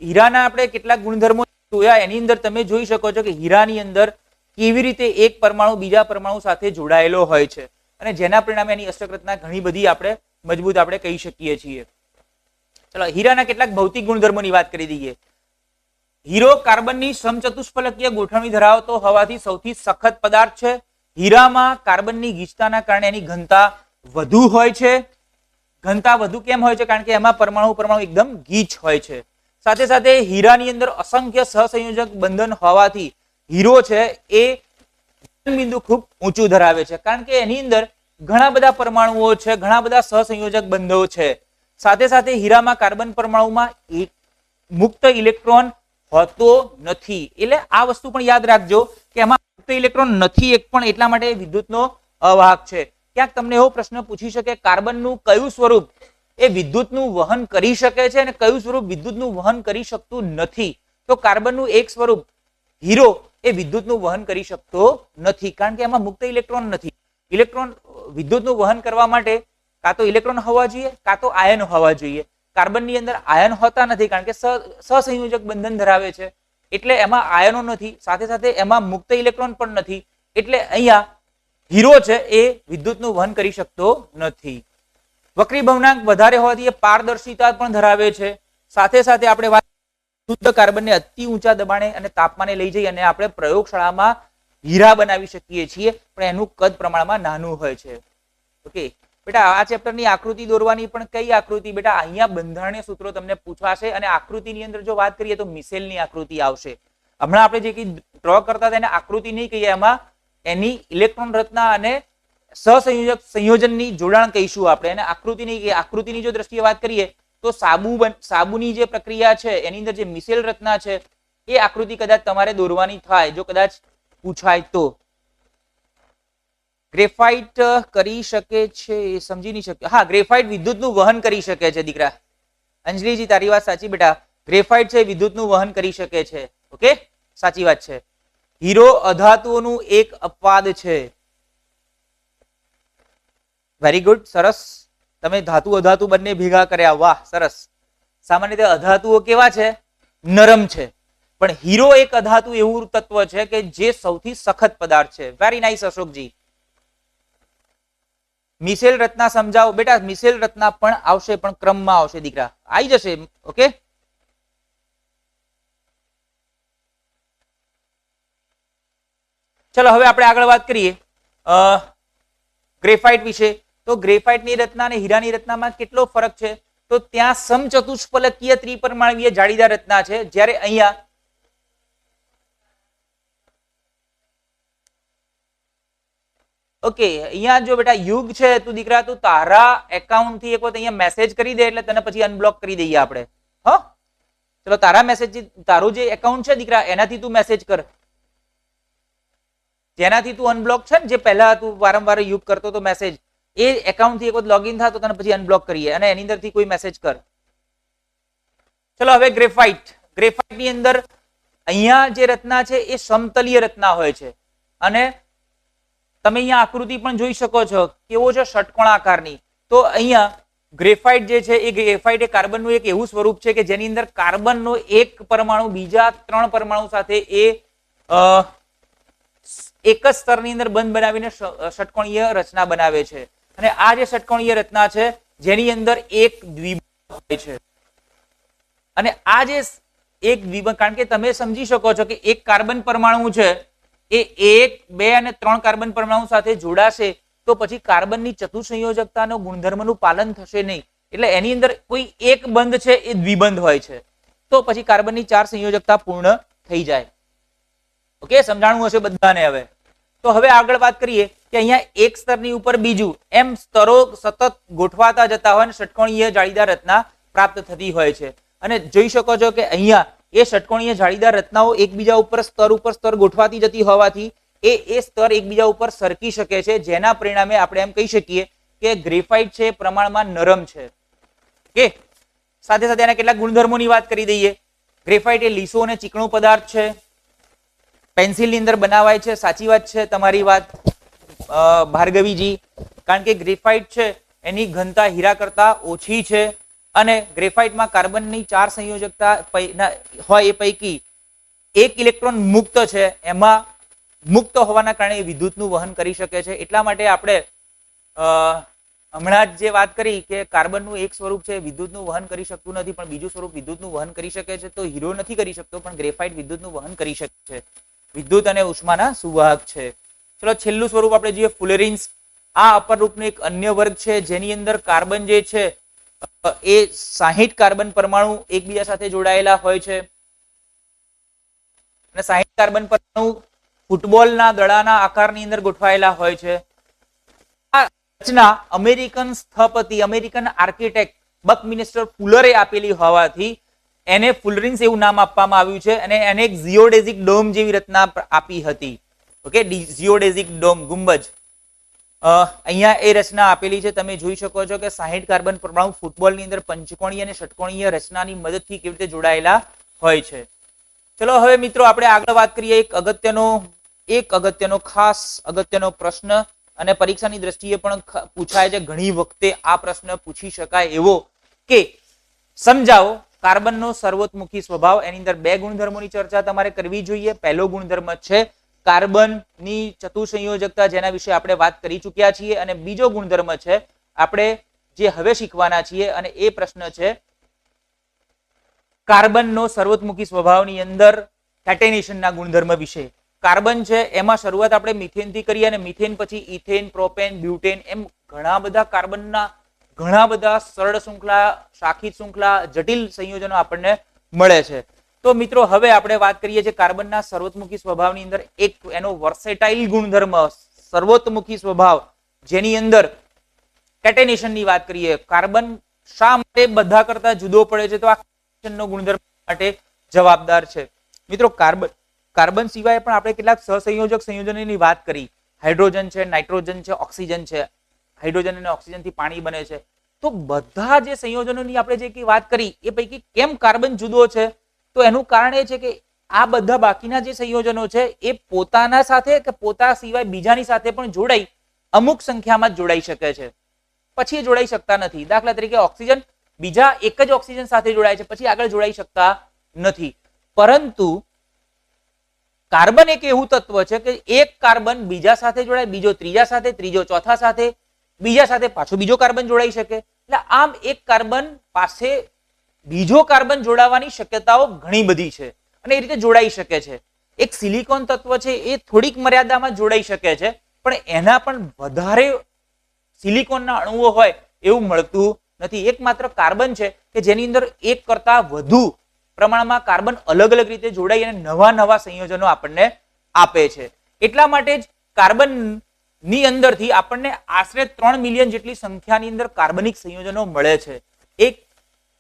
હીરાના આપણે કેટલાક ગુણધર્મો જોયા. એની અંદર તમે જોઈ શકો છો કે હીરાની અંદર કેવી રીતે એક પરમાણુ બીજા પરમાણુ સાથે જોડાયેલો હોય છે અને જેના પરિણામે એની અષ્ટક રચના ઘણી બધી આપણે મજબૂત આપણે કહી શકીએ છીએ. ચલો હીરાના કેટલાક ભૌતિક ગુણધર્મોની વાત કરી દઈએ. હીરો કાર્બનની સમચતુષ્ફલકીય ગોઠવણી ધરાવતો હોવાથી સૌથી સખત પદાર્થ છે. હીરામાં કાર્બનની ગીચતાના કારણે એની ઘનતા વધુ હોય છે. ઘનતા વધુ કેમ હોય છે? કારણ કે એમાં પરમાણુ એકદમ ગીચ હોય છે. સાથે સાથે હીરાની અંદર અસંખ્ય સહસંયોજક બંધન હોવાથી હીરો છે એ બિંદુ ખૂબ ઊંચું ધરાવે છે કારણ કે એની અંદર ઘણા બધા પરમાણુઓ છે, ઘણા બધા સહસંયોજક બંધો છે. સાથે સાથે હીરામાં કાર્બન પરમાણુમાં એક મુક્ત ઇલેક્ટ્રોન હોતો નથી. એટલે આ વસ્તુ પણ યાદ રાખજો કે એમાં મુક્ત ઇલેક્ટ્રોન નથી એક પણ, એટલા માટે વિદ્યુતનો અવાહક છે. ક્યાંક તમને એવો પ્રશ્ન પૂછી શકે કાર્બનનું કયું સ્વરૂપ એ વિદ્યુતનું વહન કરી શકે છે અને કયું સ્વરૂપ વિદ્યુતનું વહન કરી શકતું નથી? તો કાર્બનનું એક સ્વરૂપ હીરો એ વિદ્યુતનું વહન કરી શકતો નથી કારણ કે એમાં મુક્ત ઇલેક્ટ્રોન નથી. ઇલેક્ટ્રોન વિદ્યુતનું વહન કરવા માટે કાં તો ઇલેક્ટ્રોન હોવા જોઈએ કાં તો આયન હોવા જોઈએ. કાર્બનની અંદર આયન હોતા નથી કારણ કે સહસંયોજક બંધન ધરાવે છે એટલે એમાં આયનો નથી. સાથે સાથે એમાં મુક્ત ઇલેક્ટ્રોન પણ નથી એટલે અહીંયા હીરો છે એ વિદ્યુતનું વહન કરી શકતો નથી. વક્રી ભવનાંક વધારે હોવાથી એ પારદર્શિતા પણ ધરાવે છે. સાથે સાથે આપણે વાત શુદ્ધ કાર્બનને અતિ ઊંચા દબાણે અને તાપમાને લઈ જઈ અને આપણે પ્રયોગશાળામાં હીરા બનાવી શકીએ છીએ પણ એનું કદ પ્રમાણમાં નાનું હોય છે. ઓકે બેટા આ ચેપ્ટરની આકૃતિ દોરવાની પણ કઈ આકૃતિ? બેટા અહીંયા બંધારણીય સૂત્રો તમને પૂછવાશે અને આકૃતિની અંદર જો વાત કરીએ તો મિસેલની આકૃતિ આવશે. હમણાં આપણે જે ડ્રો કરતા હતા એને આકૃતિ નહીં કહીએ, એમાં એની ઇલેક્ટ્રોન રચના અને સહસંયોજક સંયોજનની જોડાણ કહીશું આપણે. અને આકૃતિની જો દ્રષ્ટિએ વાત કરીએ તો સાબુની જે પ્રક્રિયા છે એની અંદર જે મિશેલ રચના છે એ આકૃતિ કદાચ તમારે દોરવાની થાય જો કદાચ પૂછાય તો. ગ્રેફાઇટ કરી શકે છે એ સમજી નહીં શકે. હા, ગ્રેફાઇટ વિદ્યુતનું વહન કરી શકે છે દીકરા. અંજલિજી તારી વાત સાચી બેટા. ગ્રેફાઇટ છે વિદ્યુતનું વહન કરી શકે છે. ઓકે, સાચી વાત છે. હીરો અધાતુઓનું એક અપવાદ છે. વેરી ગુડ, સરસ. તમે ધાતુ અધાતુ બંને ભેગા કર્યા, વાહ સરસ. સામાન્ય રીતે અધાતુઓ કેવા છે? નરમ છે. પણ હીરો એક અધાતુ એવું તત્વ છે કે જે સૌથી સખત પદાર્થ છે. Very nice Ashokji. મિશેલ રચના સમજાવો બેટા. મિશેલ રચના પણ આવશે, પણ ક્રમમાં આવશે દીકરા, આવી જશે. ઓકે, ચલો હવે આપણે આગળ વાત કરીએ ગ્રેફાઇટ વિશે. તો ગ્રેફાઇટની રચના અને હીરાની રચનામાં કેટલો ફરક છે? તો ત્યાં સમચતુષ્ફલકીય ત્રિપરમાણવીય જાળીદાર રચના છે, જ્યારે અહીંયા ઓકે અહીંયા જો બેટા યુગ છે તું દીકરા તું તારા એકાઉન્ટ થી એક વખત અહીંયા મેસેજ કરી દે એટલે તને પછી અનબ્લોક કરી દઈએ આપણે. હ ચલો તારા મેસેજ તારું જે એકાઉન્ટ છે દીકરા એનાથી તું મેસેજ કર, જેનાથી તું અનબ્લોક છે ને, જે પહેલા તું વારંવાર યુગ કરતો તો મેસેજ, એ એકાઉન્ટ થી એક વખત લોગિન થાય તો તને પછી અનબ્લોક કરીએ અને એની અંદરથી કોઈ મેસેજ કર. ચલો હવે ગ્રેફાઇટ ની અંદર અહીંયા જે રચના છે એ સમતલીય રચના હોય છે અને તમે અહીંયા આકૃતિ પણ જોઈ શકો છો કેવો છે, ષટકોણાકારની. તો અહીંયા ગ્રેફાઇટ જે છે એ ગ્રેફાઇટ એ કાર્બનનું એક એવું સ્વરૂપ છે કે જેની અંદર કાર્બનનો એક પરમાણુ બીજા 3 પરમાણુ સાથે એ એક જ સ્તરની અંદર બંધ બનાવીને ષટકોણીય રચના બનાવે છે. અને આ જે ષટકોણીય રચના છે જેની અંદર એક દ્વિબંધ હોય છે અને આ જે એક દ્વિબંધ, કારણ કે તમે સમજી શકો છો કે એક કાર્બન પરમાણુ છે એ 1, 2 અને 3 કાર્બન પરમાણુ સાથે જોડાશે તો પછી કાર્બનની ચતુસંયોજકતાનો ગુણધર્મનું પાલન થશે નહીં. એટલે એની અંદર કોઈ એક બંધ છે એ દ્વિબંધ હોય છે તો પછી કાર્બનની 4 સંયોજકતા પૂર્ણ થઈ જાય. ઓકે, સમજાણું હશે બધાને. હવે તો હવે આગળ વાત કરીએ કે અહીંયા એક સ્તરની ઉપર બીજું એમ સ્તરો સતત ગોઠવાતા જતા હોય અને ષટકોણીય જાળીદાર રચના પ્રાપ્ત થતી હોય છે. અને જોઈ શકો છો કે અહીંયા એ ષટકોણીય જાળીદાર રચનાઓ એકબીજા ઉપર સ્તર ગોઠવાતી જતી હોવાથી એ સ્તર એકબીજા ઉપર સરકી શકે છે, જેના પરિણામે આપણે એમ કહી શકીએ કે ગ્રેફાઇટ છે પ્રમાણમાં નરમ છે. ઓકે, સાથે સાથે એના કેટલાક ગુણધર્મોની વાત કરી દઈએ. ગ્રેફાઇટ એ લીસો અને ચીકણો પદાર્થ છે, પેન્સિલ ની અંદર બનાવાય છે. સાચી વાત છે તમારી વાત ભાર્ગવીજી, કારણ કે ગ્રેફાઇટ છે એની ઘનતા હીરા કરતા ઓછી છે અને ગ્રેફાઇટમાં કાર્બનની 4 સંયોજકતા હોય એ પૈકી એક ઇલેક્ટ્રોન મુક્ત છે. એમાં મુક્ત હોવાના કારણે વિદ્યુતનું વહન કરી શકે છે. એટલા માટે આપણે હમણાં જ જે વાત કરી કે કાર્બનનું એક સ્વરૂપ છે વિદ્યુતનું વહન કરી શકતું નથી, પણ બીજું સ્વરૂપ વિદ્યુતનું વહન કરી શકે છે. તો હીરો નથી કરી શકતો પણ ગ્રેફાઇટ વિદ્યુતનું વહન કરી શકે છે. વિદ્યુત અને ઉષ્માના સુવાહક છે. ચલો છેલ્લું સ્વરૂપ આપણે જોઈએ ફ્લોરિન્સ. આ અપરરૂપનો એક અન્ય વર્ગ છે જેની અંદર કાર્બન જે છે એ 60 કાર્બન પરમાણુ એકબીજા સાથે જોડાયેલા હોય છે અને 60 કાર્બન પરમાણુ ફૂટબોલના દડાના આકારની અંદર ગોઠવાયેલા હોય છે. આ રચના અમેરિકન સ્થપતિ, અમેરિકન આર્કિટેક્ટ બકમિન્સ્ટર ફુલરે આપેલી હોવાથી એને ફુલરિન્સ એવું નામ આપવામાં આવ્યું છે અને એને એક જીઓડેઝિક ડોમ જેવી રચના આપી હતી. ઓકે, જીઓડેઝિક ડોમ, ગુંબજ. અહીંયા એ રચના આપેલી છે. તમે જોઈ શકો છો કે 60 કાર્બન પરમાણુ ફૂટબોલની અંદર પંચકોણીય અને ષટકોણીય રચનાની મદદથી કેવી રીતે જોડાયેલા હોય છે. ચલો હવે મિત્રો આપણે આગળ વાત કરીએ એક અગત્યનો ખાસ અગત્યનો પ્રશ્ન, અને પરીક્ષાની દ્રષ્ટિએ પણ પૂછાય છે. ઘણી વખતે આ પ્રશ્ન પૂછી શકાય એવો કે સમજાવો કાર્બનનો સર્વોતમુખી સ્વભાવ. એની અંદર 2 ગુણધર્મોની ચર્ચા તમારે કરવી જોઈએ. પહેલો ગુણધર્મ છે કાર્બનની ચતુસંયોજકતા, જેના વિશે આપણે વાત કરી ચૂક્યા છીએ, અને બીજો ગુણધર્મ છે આપણે જે હવે શીખવાના છીએ અને એ પ્રશ્ન છે કાર્બનનો સર્વોતમુખી સ્વભાવની અંદર કેટેનેશનના ગુણધર્મ વિશે. કાર્બન છે એમાં શરૂઆત આપણે મિથેન થી કરીએ અને મિથેન પછી ઇથેન, પ્રોપેન, બ્યુટેન, એમ ઘણા બધા કાર્બનના ઘણા બધા સરળ શૃંખલા, શાખિત શૃંખલા, જટિલ સંયોજનો આપણને મળે છે. તો મિત્રો હવે આપણે વાત કરીએ છીએ કાર્બનના સર્વોતમુખી સ્વભાવની અંદર એક એનો વર્સેટાઇલ ગુણધર્મ સર્વોતમુખી સ્વભાવ જેની અંદર કેટેનેશન ની વાત કરીએ, કાર્બન શા માટે બધા કરતા જુદો પડે છે? તો આ કેટેનેશનનો ગુણધર્મ માટે જવાબદાર છે. મિત્રો કાર્બન સિવાય પણ આપણે કેટલાક સહસંયોજક સંયોજનોની વાત કરી. હાઇડ્રોજન છે, નાઇટ્રોજન છે, ઓક્સિજન છે. હાઇડ્રોજન અને ઓક્સિજન થી પાણી બને છે. તો બધા જે સંયોજનોની આપણે જે વાત કરી એ પૈકી કેમ કાર્બન જુદો છે? તો એનું કારણ એ છે કે આ બધા બાકીના જે સંયોજનો છે એ પોતાના સાથે કે પોતા સિવાય બીજાની સાથે પણ જોડાઈ અમુક સંખ્યામાં જ જોડાઈ શકે છે, પછી એ જોડાઈ શકતા નથી. દાખલા તરીકે ઓક્સિજન બીજા એક જ ઓક્સિજન સાથે જોડાય છે, પછી આગળ જોડાઈ શકતા નથી. પરંતુ કાર્બન એક એવું તત્વ છે કે એક કાર્બન બીજા સાથે જોડાય, બીજો ત્રીજા સાથે, ત્રીજો ચોથા સાથે, બીજા સાથે પાછો બીજો કાર્બન જોડાઈ શકે. એટલે આમ એક કાર્બન પાસે બીજો કાર્બન જોડાવાની શક્યતાઓ ઘણી બધી છે અને એ રીતે જોડાઈ શકે છે. એક સિલિકોન તત્વ છે એ થોડીક મર્યાદામાં જોડાઈ શકે છે, પણ એના પણ વધારે સિલિકોનના અણુઓ હોય એવું મળતું નથી. એકમાત્ર કાર્બન છે કે જેની અંદર એક કરતા વધુ પ્રમાણમાં કાર્બન અલગ અલગ રીતે જોડાઈ અને નવા નવા સંયોજનો આપણને આપે છે. એટલા માટે જ કાર્બન ની અંદરથી આપણને આશરે 3 મિલિયન જેટલી સંખ્યાની અંદર કાર્બનિક સંયોજનો મળે છે. 1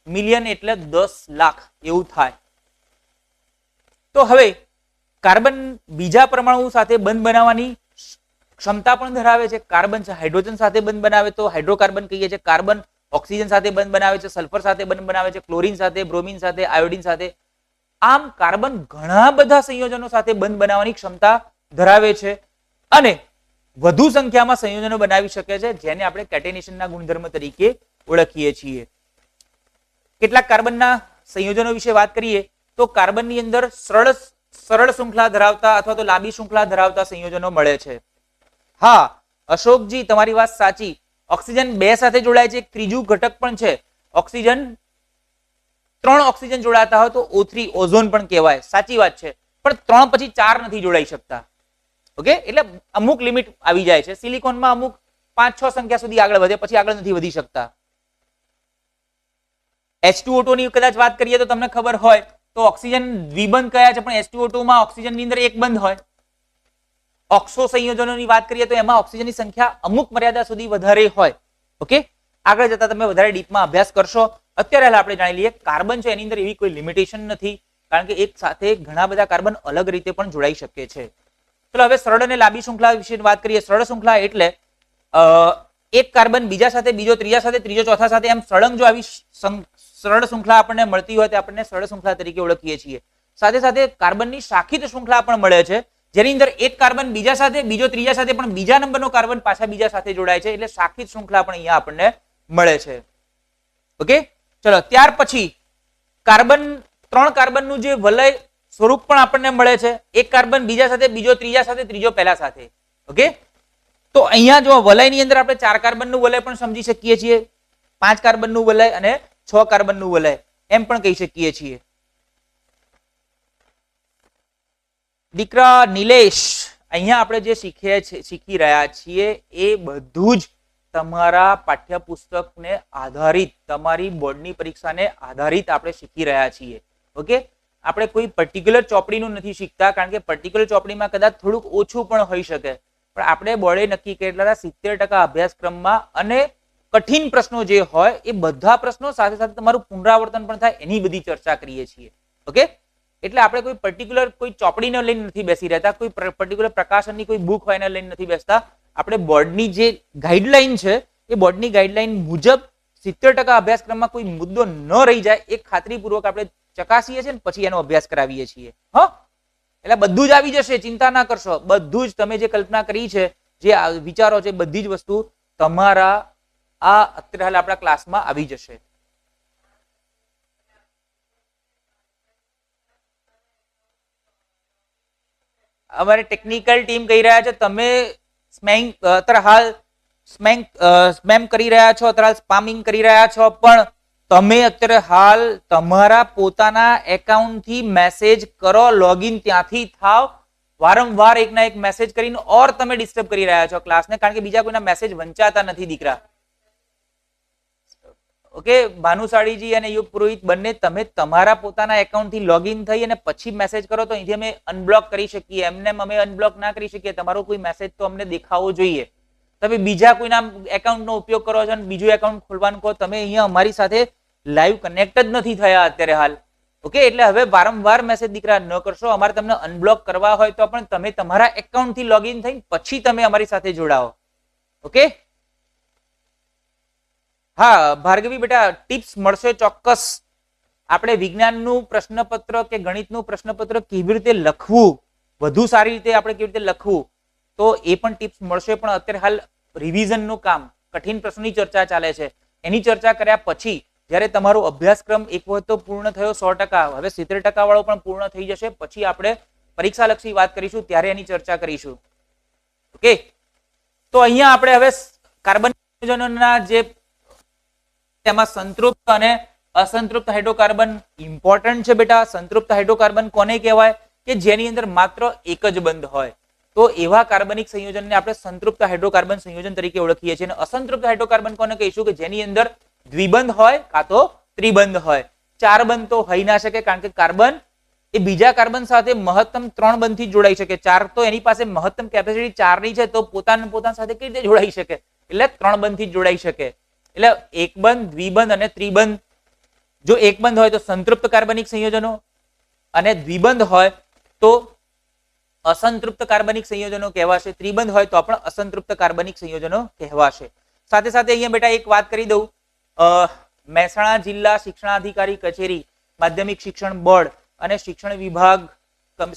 મિલિયન એટલે 10 લાખ એવું થાય. તો હવે કાર્બન બીજા પરમાણુ સાથે બંધ બનાવવાની ક્ષમતા પણ ધરાવે છે. કાર્બન હાઇડ્રોજન સાથે બંધ બનાવે તો હાઇડ્રોકાર્બન કહીએ છીએ. કાર્બન ઓક્સિજન સાથે બંધ બનાવે છે, સલ્ફર સાથે બંધ બનાવે છે, ક્લોરીન સાથે, બ્રોમિન સાથે, આયોડિન સાથે. આમ કાર્બન ઘણા બધા સંયોજનો સાથે બંધ બનાવવાની ક્ષમતા ધરાવે છે અને વધુ સંખ્યામાં સંયોજનો બનાવી શકે છે, જેને આપણે કેટેનેશનના ગુણધર્મ તરીકે ઓળખીએ છીએ. કેટલાક કાર્બનના સંયોજનો વિશે વાત કરીએ તો કાર્બનની અંદર સરળ શૃંખલા ધરાવતા અથવા તો લાંબી શૃંખલા ધરાવતા સંયોજનો મળે છે. હા અશોકજી, તમારી વાત સાચી. ઓક્સિજન 2 સાથે જોડાય છે, એક ત્રીજું ઘટક પણ છે. ઓક્સિજન 3 ઓક્સિજન જોડાતા હોય તો O3 ઓઝોન પણ કહેવાય. સાચી વાત છે, પણ 3 પછી 4 નથી જોડાઈ શકતા. ઓકે, એટલે અમુક લિમિટ આવી જાય છે. સિલિકોનમાં અમુક 5-6 સંખ્યા સુધી આગળ વધે, પછી આગળ નથી વધી શકતા. H2O2 ની કદાચ વાત કરીએ તો તમને ખબર હોય તો ઓક્સિજન દ્વિબંધ કયા છે, પણ H2O2 માં ઓક્સિજન ની અંદર એક બંધ હોય. ઓક્સો સંયોજનોની વાત કરીએ તો એમાં ઓક્સિજનની સંખ્યા અમુક મર્યાદા સુધી વધારે હોય. ઓકે, આગળ જતા તમે વધારે ડીપમાં અભ્યાસ કરશો. અત્યારે આપણે જાણી લઈએ કાર્બન છે એની અંદર એવી કોઈ લિમિટેશન નથી, કારણ કે એક સાથે ઘણા બધા કાર્બન અલગ રીતે પણ જોડાઈ શકે છે. ચલો હવે સરળ અને લાંબી શૃંખલા વિશે વાત કરીએ. સરળ શૃંખલા એટલે એક કાર્બન બીજા સાથે, બીજો ત્રીજા સાથે, ત્રીજો ચોથા સાથે એમ સળંગ જો આવી સરળ શૃંખલા આપણને મળતી હોય તો આપણને સરળ શૃંખલા તરીકે ઓળખીએ છીએ. સાથે સાથે કાર્બનની શાખિત શૃંખલા પણ મળે છે, જેની અંદર એક કાર્બન બીજા સાથે, બીજો ત્રીજા સાથે, પણ બીજા નંબરનો કાર્બન પાછા બીજા સાથે જોડાય છે, એટલે શાખિત શૃંખલા પણ અહીંયા આપણને મળે છે. ઓકે, ચલો ત્યાર પછી કાર્બન 3 કાર્બનનું જે વલય સ્વરૂપ પણ આપણને મળે છે. એક કાર્બન બીજા સાથે, બીજો ત્રીજા સાથે, ત્રીજો પહેલા સાથે. ઓકે, તો અહીંયા જો વલયની અંદર આપણે 4 કાર્બનનું વલય પણ સમજી શકીએ છીએ, 5 કાર્બનનું વલય અને 6 કાર્બનનું વલય એમ પણ કહી શકીએ છીએ. દીકરા નિલેશ, અહીંયા આપણે જે શીખી રહ્યા છીએ એ બધું જ તમારા પાઠ્યપુસ્તકને આધારિત, તમારી બોર્ડની પરીક્ષાને આધારિત આપણે શીખી રહ્યા છીએ. ઓકે, આપણે કોઈ પર્ટિક્યુલર ચોપડીનું નથી શીખતા, કારણ કે પર્ટિક્યુલર ચોપડીમાં કદાચ થોડુંક ઓછું પણ હોઈ શકે, પણ આપણે બોર્ડે નક્કી કરેલા 70% અભ્યાસક્રમમાં અને કઠિન પ્રશ્નો જે હોય એ બધા પ્રશ્નો સાથે સાથે તમારું પુનરાવર્તન પણ થાય એની બધી ચર્ચા કરીએ છીએ. ઓકે, એટલે આપણે કોઈ પર્ટિક્યુલર કોઈ ચોપડીને લઈને નથી બેસી રહેતા, કોઈ પર્ટિક્યુલર પ્રકાશનની કોઈ બુક હોય એને લઈને નથી બેસતા. આપણે બોર્ડની જે ગાઈડલાઈન છે એ બોર્ડની ગાઈડલાઈન મુજબ 70% અભ્યાસક્રમમાં કોઈ મુદ્દો ન રહી જાય એ ખાતરીપૂર્વક આપણે ચકાસીએ છીએ, પછી એનો અભ્યાસ કરાવીએ છીએ. હા, એટલે બધું જ આવી જશે, ચિંતા ના કરશો. બધું જ તમે જે કલ્પના કરી છે, જે વિચારો છે, બધી જ વસ્તુ તમારા આ અત્યારે હાલ આપણા ક્લાસમાં આવી જશે. અમારે ટેકનિકલ ટીમ કહી રહ્યા છે તમે અત્યારે હાલ સ્પેમ કરી રહ્યા છો, અત્યારે હાલ સ્પામિંગ કરી રહ્યા છો, પણ તમે અત્યારે હાલ તમારા પોતાના એકાઉન્ટથી મેસેજ કરો, લોગિન ત્યાંથી થાવ, વારંવાર એકના એક મેસેજ કરીને ઓર તમે ડિસ્ટર્બ કરી રહ્યા છો ક્લાસને, કારણ કે બીજા કોઈના મેસેજ વંચાતા નથી દીકરા. ઓકે, ભાનુશાળીજી અને યુગ પુરોહિત બંને તમે તમારા પોતાના એકાઉન્ટથી લોગિન થઈ અને પછી મેસેજ કરો તો અહીંથી અમે અનબ્લોક કરી શકીએ. એમને અમે અનબ્લોક ના કરી શકીએ, તમારો કોઈ મેસેજ તો અમને દેખાવો જોઈએ. તમે બીજા કોઈના એકાઉન્ટનો ઉપયોગ કરો છો અને બીજું એકાઉન્ટ ખોલવાનું કહો, તમે અહીંયા અમારી સાથે લાઈવ કનેક્ટ જ નથી થયા અત્યારે હાલ. ઓકે, એટલે હવે વારંવાર મેસેજ દીકરા ન કરશો. અમારે તમને અનબ્લોક કરવા હોય તો પણ તમે તમારા એકાઉન્ટથી લોગિન થઈને પછી તમે અમારી સાથે જોડાઓ. ઓકે, હા ભાર્ગવી બેટા, ટિપ્સ મળશે ચોક્કસ. આપણે વિજ્ઞાનનું પ્રશ્નપત્ર કે ગણિતનું પ્રશ્નપત્ર કેવી રીતે લખવું, વધુ સારી રીતે આપણે કેવી રીતે લખવું, તો એ પણ ટિપ્સ મળશે. પણ અત્યારે હાલ રિવિઝનનું કામ, કઠિન પ્રશ્નોની ચર્ચા ચાલે છે. એની ચર્ચા કર્યા પછી જ્યારે તમારો અભ્યાસક્રમ એક વખત તો પૂર્ણ થયો 100%, હવે 70% વાળો પણ પૂર્ણ થઈ જશે, પછી આપણે પરીક્ષાલક્ષી વાત કરીશું, ત્યારે એની ચર્ચા કરીશું. ઓકે, તો અહીંયા આપણે હવે કાર્બન સંયોજનોના જે તેમાં સંતૃપ્ત અને અસંતૃપ્ત હાઇડ્રોકાર્બન ઇમ્પોર્ટન્ટ છે બેટા. સંતૃપ્ત હાઇડ્રોકાર્બન કોને કહેવાય? કે જેની અંદર માત્ર એક જ બંધ હોય. તો એવા કાર્બનિક સંયોજનને આપણે સંતૃપ્ત હાઇડ્રોકાર્બન સંયોજન તરીકે ઓળખીએ છીએ. અને અસંતૃપ્ત હાઇડ્રોકાર્બન કોને કહીશું? કે જેની અંદર દ્વિબંધ હોય કાં તો ત્રિબંધ હોય. ચાર બંધ તો હોઈ ના શકે, કારણ કે કાર્બન એ બીજા કાર્બન સાથે મહત્તમ 3 બંધથી જોડાઈ શકે. 4 તો એની પાસે મહત્તમ કેપેસિટી 4 ની છે, તો પોતાના સાથે કઈ રીતે જોડાઈ શકે? એટલે 3 બંધથી જોડાઈ શકે. એટલે એક બંધ, દ્વિબંધ અને ત્રિબંધ. જો એક બંધ હોય તો સંતૃપ્ત કાર્બનિક સંયોજનો, અને દ્વિબંધ હોય તો અસંતૃપ્ત કાર્બનિક સંયોજનો કહેવાશે. ત્રિબંધ હોય તો પણ અસંતૃપ્ત કાર્બનિક સંયોજનો કહેવાશે. સાથે સાથે અહીંયા બેટા એક વાત કરી દઉં, મહેસાણા જિલ્લા શિક્ષણાધિકારી કચેરી, માધ્યમિક શિક્ષણ બોર્ડ અને શિક્ષણ વિભાગ,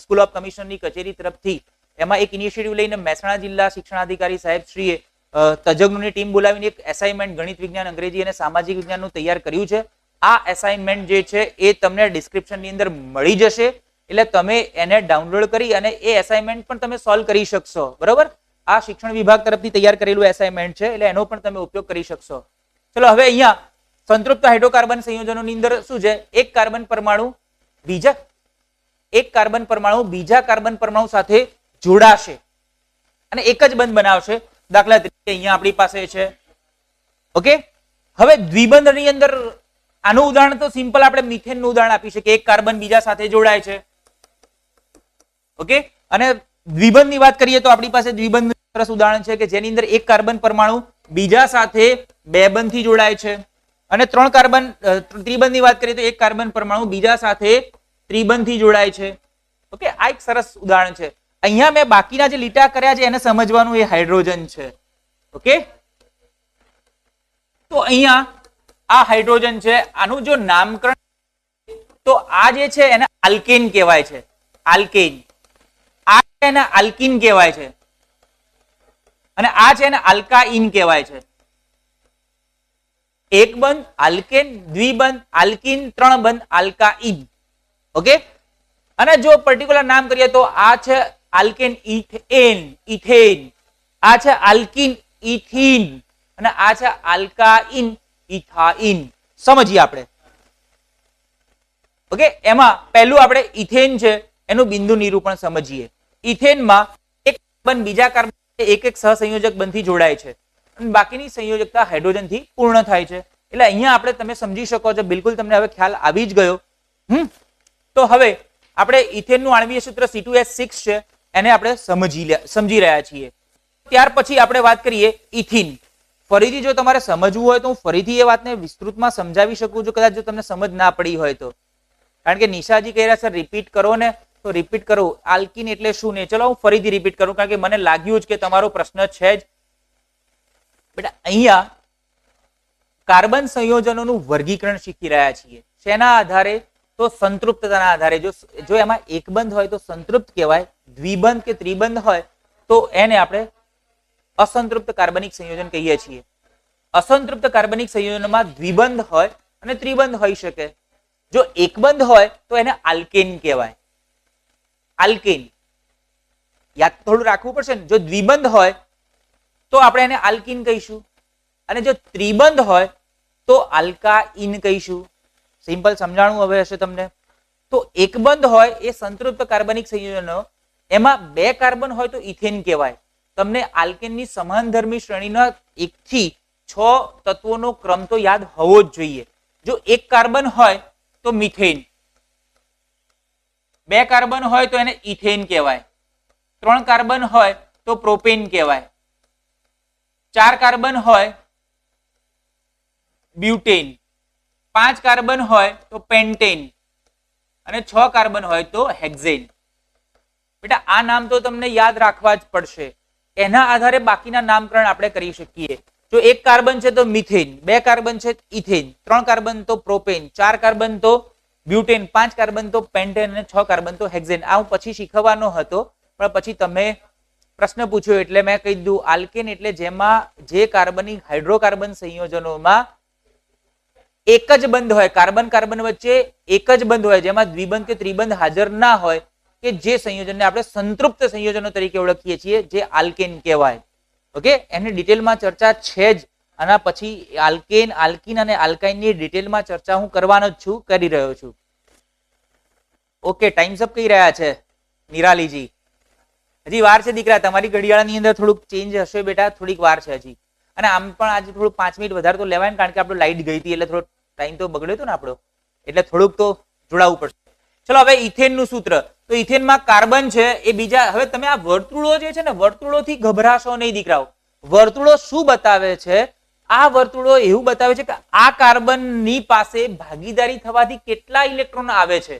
સ્કૂલ ઓફ કમિશનની કચેરી તરફથી એમાં એક ઇનિશિયેટિવ લઈને મહેસાણા જિલ્લા શિક્ષણાધિકારી સાહેબ શ્રીએ તજજ્ઞોની ટીમ બોલાવીને એક એસાઇનમેન્ટ ગણિત વિજ્ઞાન, અંગ્રેજી અને સામાજિક વિજ્ઞાનનું તૈયાર કર્યું છે. આ એસાઇનમેન્ટ જે છે એ તમને ડિસ્ક્રિપ્શનની અંદર મળી જશે, એટલે તમે એને ડાઉનલોડ કરી અને એ એસાઇનમેન્ટ પણ તમે સોલ્વ કરી શકશો. બરોબર, આ શિક્ષણ વિભાગ તરફથી તૈયાર કરેલું એસાઇનમેન્ટ છે, એટલે એનો પણ તમે ઉપયોગ કરી શકશો. ચલો હવે અહીંયા સંતૃપ્ત હાઇડ્રોકાર્બન સંયોજનોની અંદર શું છે? એક કાર્બન પરમાણુ બીજા કાર્બન પરમાણુ સાથે જોડાશે અને એક જ બંધ બનાવશે. દાખલા તરીકે અહીંયા આપણી પાસે છે. ઓકે, હવે દ્વિબંધની અંદર આનું ઉદાહરણ તો સિમ્પલ આપણે મિથેનનું ઉદાહરણ આપી શકીએ. એક કાર્બન બીજા સાથે જોડાય છે. ઓકે, અને દ્વિબંધની વાત કરીએ તો આપણી પાસે દ્વિબંધ સરસ ઉદાહરણ છે કે જેની અંદર એક કાર્બન પરમાણુ બીજા સાથે 2 બંધથી જોડાય છે, અને 3 કાર્બન ત્રિબંધની વાત કરીએ તો એક કાર્બન પરમાણુ બીજા સાથે ત્રિબંધથી જોડાય છે. ઓકે, આ એક સરસ ઉદાહરણ છે. અહીંયા મેં બાકીના જે લીટા કર્યા છે એને સમજવાનું, એ હાઇડ્રોજન છે. ઓકે, તો અહીંયા આ હાઇડ્રોજન છે. આનું જો નામકરણ તો આ જે છે એને આલ્કેન કહેવાય છે. આલ્કેન, આ એને આલ્કીન કહેવાય છે, અને આ છે એને આલ્કાઇન કહેવાય છે. એક બંધ આલ્કેન, દ્વિબંધ આલ્કીન, 3 બંધ આલ્કાઇન. ઓકે, અને જો પર્ટિક્યુલર નામ કરીએ તો આ છે આલ્કેન ઇથેન, આ છે આલ્કીન ઇથીન, અને આ છે આલ્કાઇન ઇથાઇન. સમજીએ આપણે. ઓકે, એમાં પહેલું આપણે ઇથેન છે એનું બિંદુ નિરૂપણ સમજીએ. ઇથેનમાં એક કાર્બન બીજા કાર્બન એક સહસંયોજક બંધથી જોડાય છે, અને બાકીની સંયોજકતા હાઇડ્રોજનથી પૂર્ણ થાય છે. એટલે અહીંયા આપણે તમે સમજી શકો છો, બિલકુલ તમને હવે ખ્યાલ આવી જ ગયો. તો હવે આપણે ઇથેનનું આણ્વીય સૂત્ર C2H6 છે, એને આપણે સમજી રહ્યા છીએ. ત્યાર પછી આપણે વાત કરીએ ઇથીન. ફરીથી જો તમારે સમજવું હોય તો હું ફરીથી એ વાતને વિસ્તૃતમાં સમજાવી શકું છું, કદાચ જો તમને સમજ ના પડી હોય તો. કારણ કે નિશાજી કહી રહ્યા છે રિપીટ કરો ને, તો રિપીટ કરો. આલ્કીન એટલે શું ને, ચલો હું ફરીથી રિપીટ કરું, કારણ કે મને લાગ્યું જ કે તમારો પ્રશ્ન છે જ. બેટા અહીંયા કાર્બન સંયોજનોનું વર્ગીકરણ શીખી રહ્યા છીએ. શેના આધારે? તો સંતૃપ્તતાના આધારે. જો એમાં એક બંધ હોય તો સંતૃપ્ત કહેવાય, દ્વિબંધ કે ત્રિબંધ હોય તો એને આપણે અસંતૃપ્ત કાર્બનિક સંયોજન કહીએ છીએ. અસંતૃપ્ત કાર્બનિક સંયોજનમાં દ્વિબંધ હોય અને ત્રિબંધ હોઈ શકે. જો એક બંધ હોય તો એને આલ્કેન કહેવાય. આલ્કેન યાદ થોડું રાખવું પડશે ને. જો દ્વિબંધ હોય તો આપણે એને આલ્કીન કહીશું, અને જો ત્રિબંધ હોય તો આલ્કાઇન કહીશું. સિમ્પલ સમજાણું હવે હશે તમને. તો એક બંધ હોય એ સંતૃપ્ત કાર્બનિક સંયોજનો, એમાં 2 કાર્બન હોય તો ઇથેન કહેવાય. તમને આલ્કેનની સમાનધર્મી શ્રેણીના 1 થી 6 તત્વોનો ક્રમ તો યાદ હોવો જ જોઈએ. જો એક કાર્બન હોય તો મિથેન, 2 કાર્બન હોય તો એને ઇથેન કહેવાય, 3 કાર્બન હોય તો પ્રોપેન કહેવાય, 4 કાર્બન હોય બ્યુટેન, 5 કાર્બન હોય તો પેન્ટેન અને 6 કાર્બન હોય તો હેક્ઝેન. બેટા આ નામ તો તમને યાદ રાખવા જ પડશે, એના આધારે બાકીના નામકરણ આપણે કરી શકીએ. જો 1 કાર્બન છે તો મિથેન, 2 કાર્બન છે ઇથેન, 3 કાર્બન તો પ્રોપેન, 4 કાર્બન તો બ્યુટેન, 5 કાર્બન તો પેન્ટેન અને 6 કાર્બન તો હેક્ઝેન. આ હું પછી શીખવવાનો હતો પણ પછી તમે પ્રશ્ન પૂછ્યો એટલે મેં કહી દીધું. આલ્કેન એટલે જેમાં જે કાર્બનિક હાઇડ્રોકાર્બન સંયોજનોમાં એક જ બંધ હોય, કાર્બન કાર્બન વચ્ચે એક જ બંધ હોય, જેમાં દ્વિબંધ કે ત્રિબંધ હાજર ના હોય, કે જે સંયોજનને આપણે સંતૃપ્ત સંયોજનો તરીકે ઓળખીએ છીએ, જે આલ્કેન કહેવાય. ઓકે, એની ડિટેલમાં ચર્ચા છે જ. આના પછી આલ્કેન, આલ્કીન અને આલ્કાઇનની ડિટેલમાં ચર્ચા હું કરવાનો જ છું, કરી રહ્યો છું. ઓકે, ટાઈમ્સ અપ કહી રહ્યા છે નિરાલીજી. હજી વાર છે દીકરા, તમારી ઘડિયાળની અંદર થોડુંક ચેન્જ હશે બેટા, થોડીક વાર છે હજી. અને આમ પણ આજે થોડું 5 મિનિટ વધારે તો લેવાય ને, કારણ કે આપણો લાઈટ ગઈ હતી એટલે થોડો ટાઈમ તો બગડ્યો હતો ને આપણો, એટલે થોડુંક તો જોડાવવું પડશે. ચલો હવે ઇથેન નું સૂત્ર. તો ઇથેનમાં કાર્બન છે એ બીજા. હવે તમે આ વર્તુળો જે છે ને, વર્તુળોથી ગભરાશો નહીં દીકરાઓ. વર્તુળો શું બતાવે છે? આ વર્તુળો એવું બતાવે છે કે આ કાર્બનની પાસે ભાગીદારી થવાથી કેટલા ઇલેક્ટ્રોન આવે છે,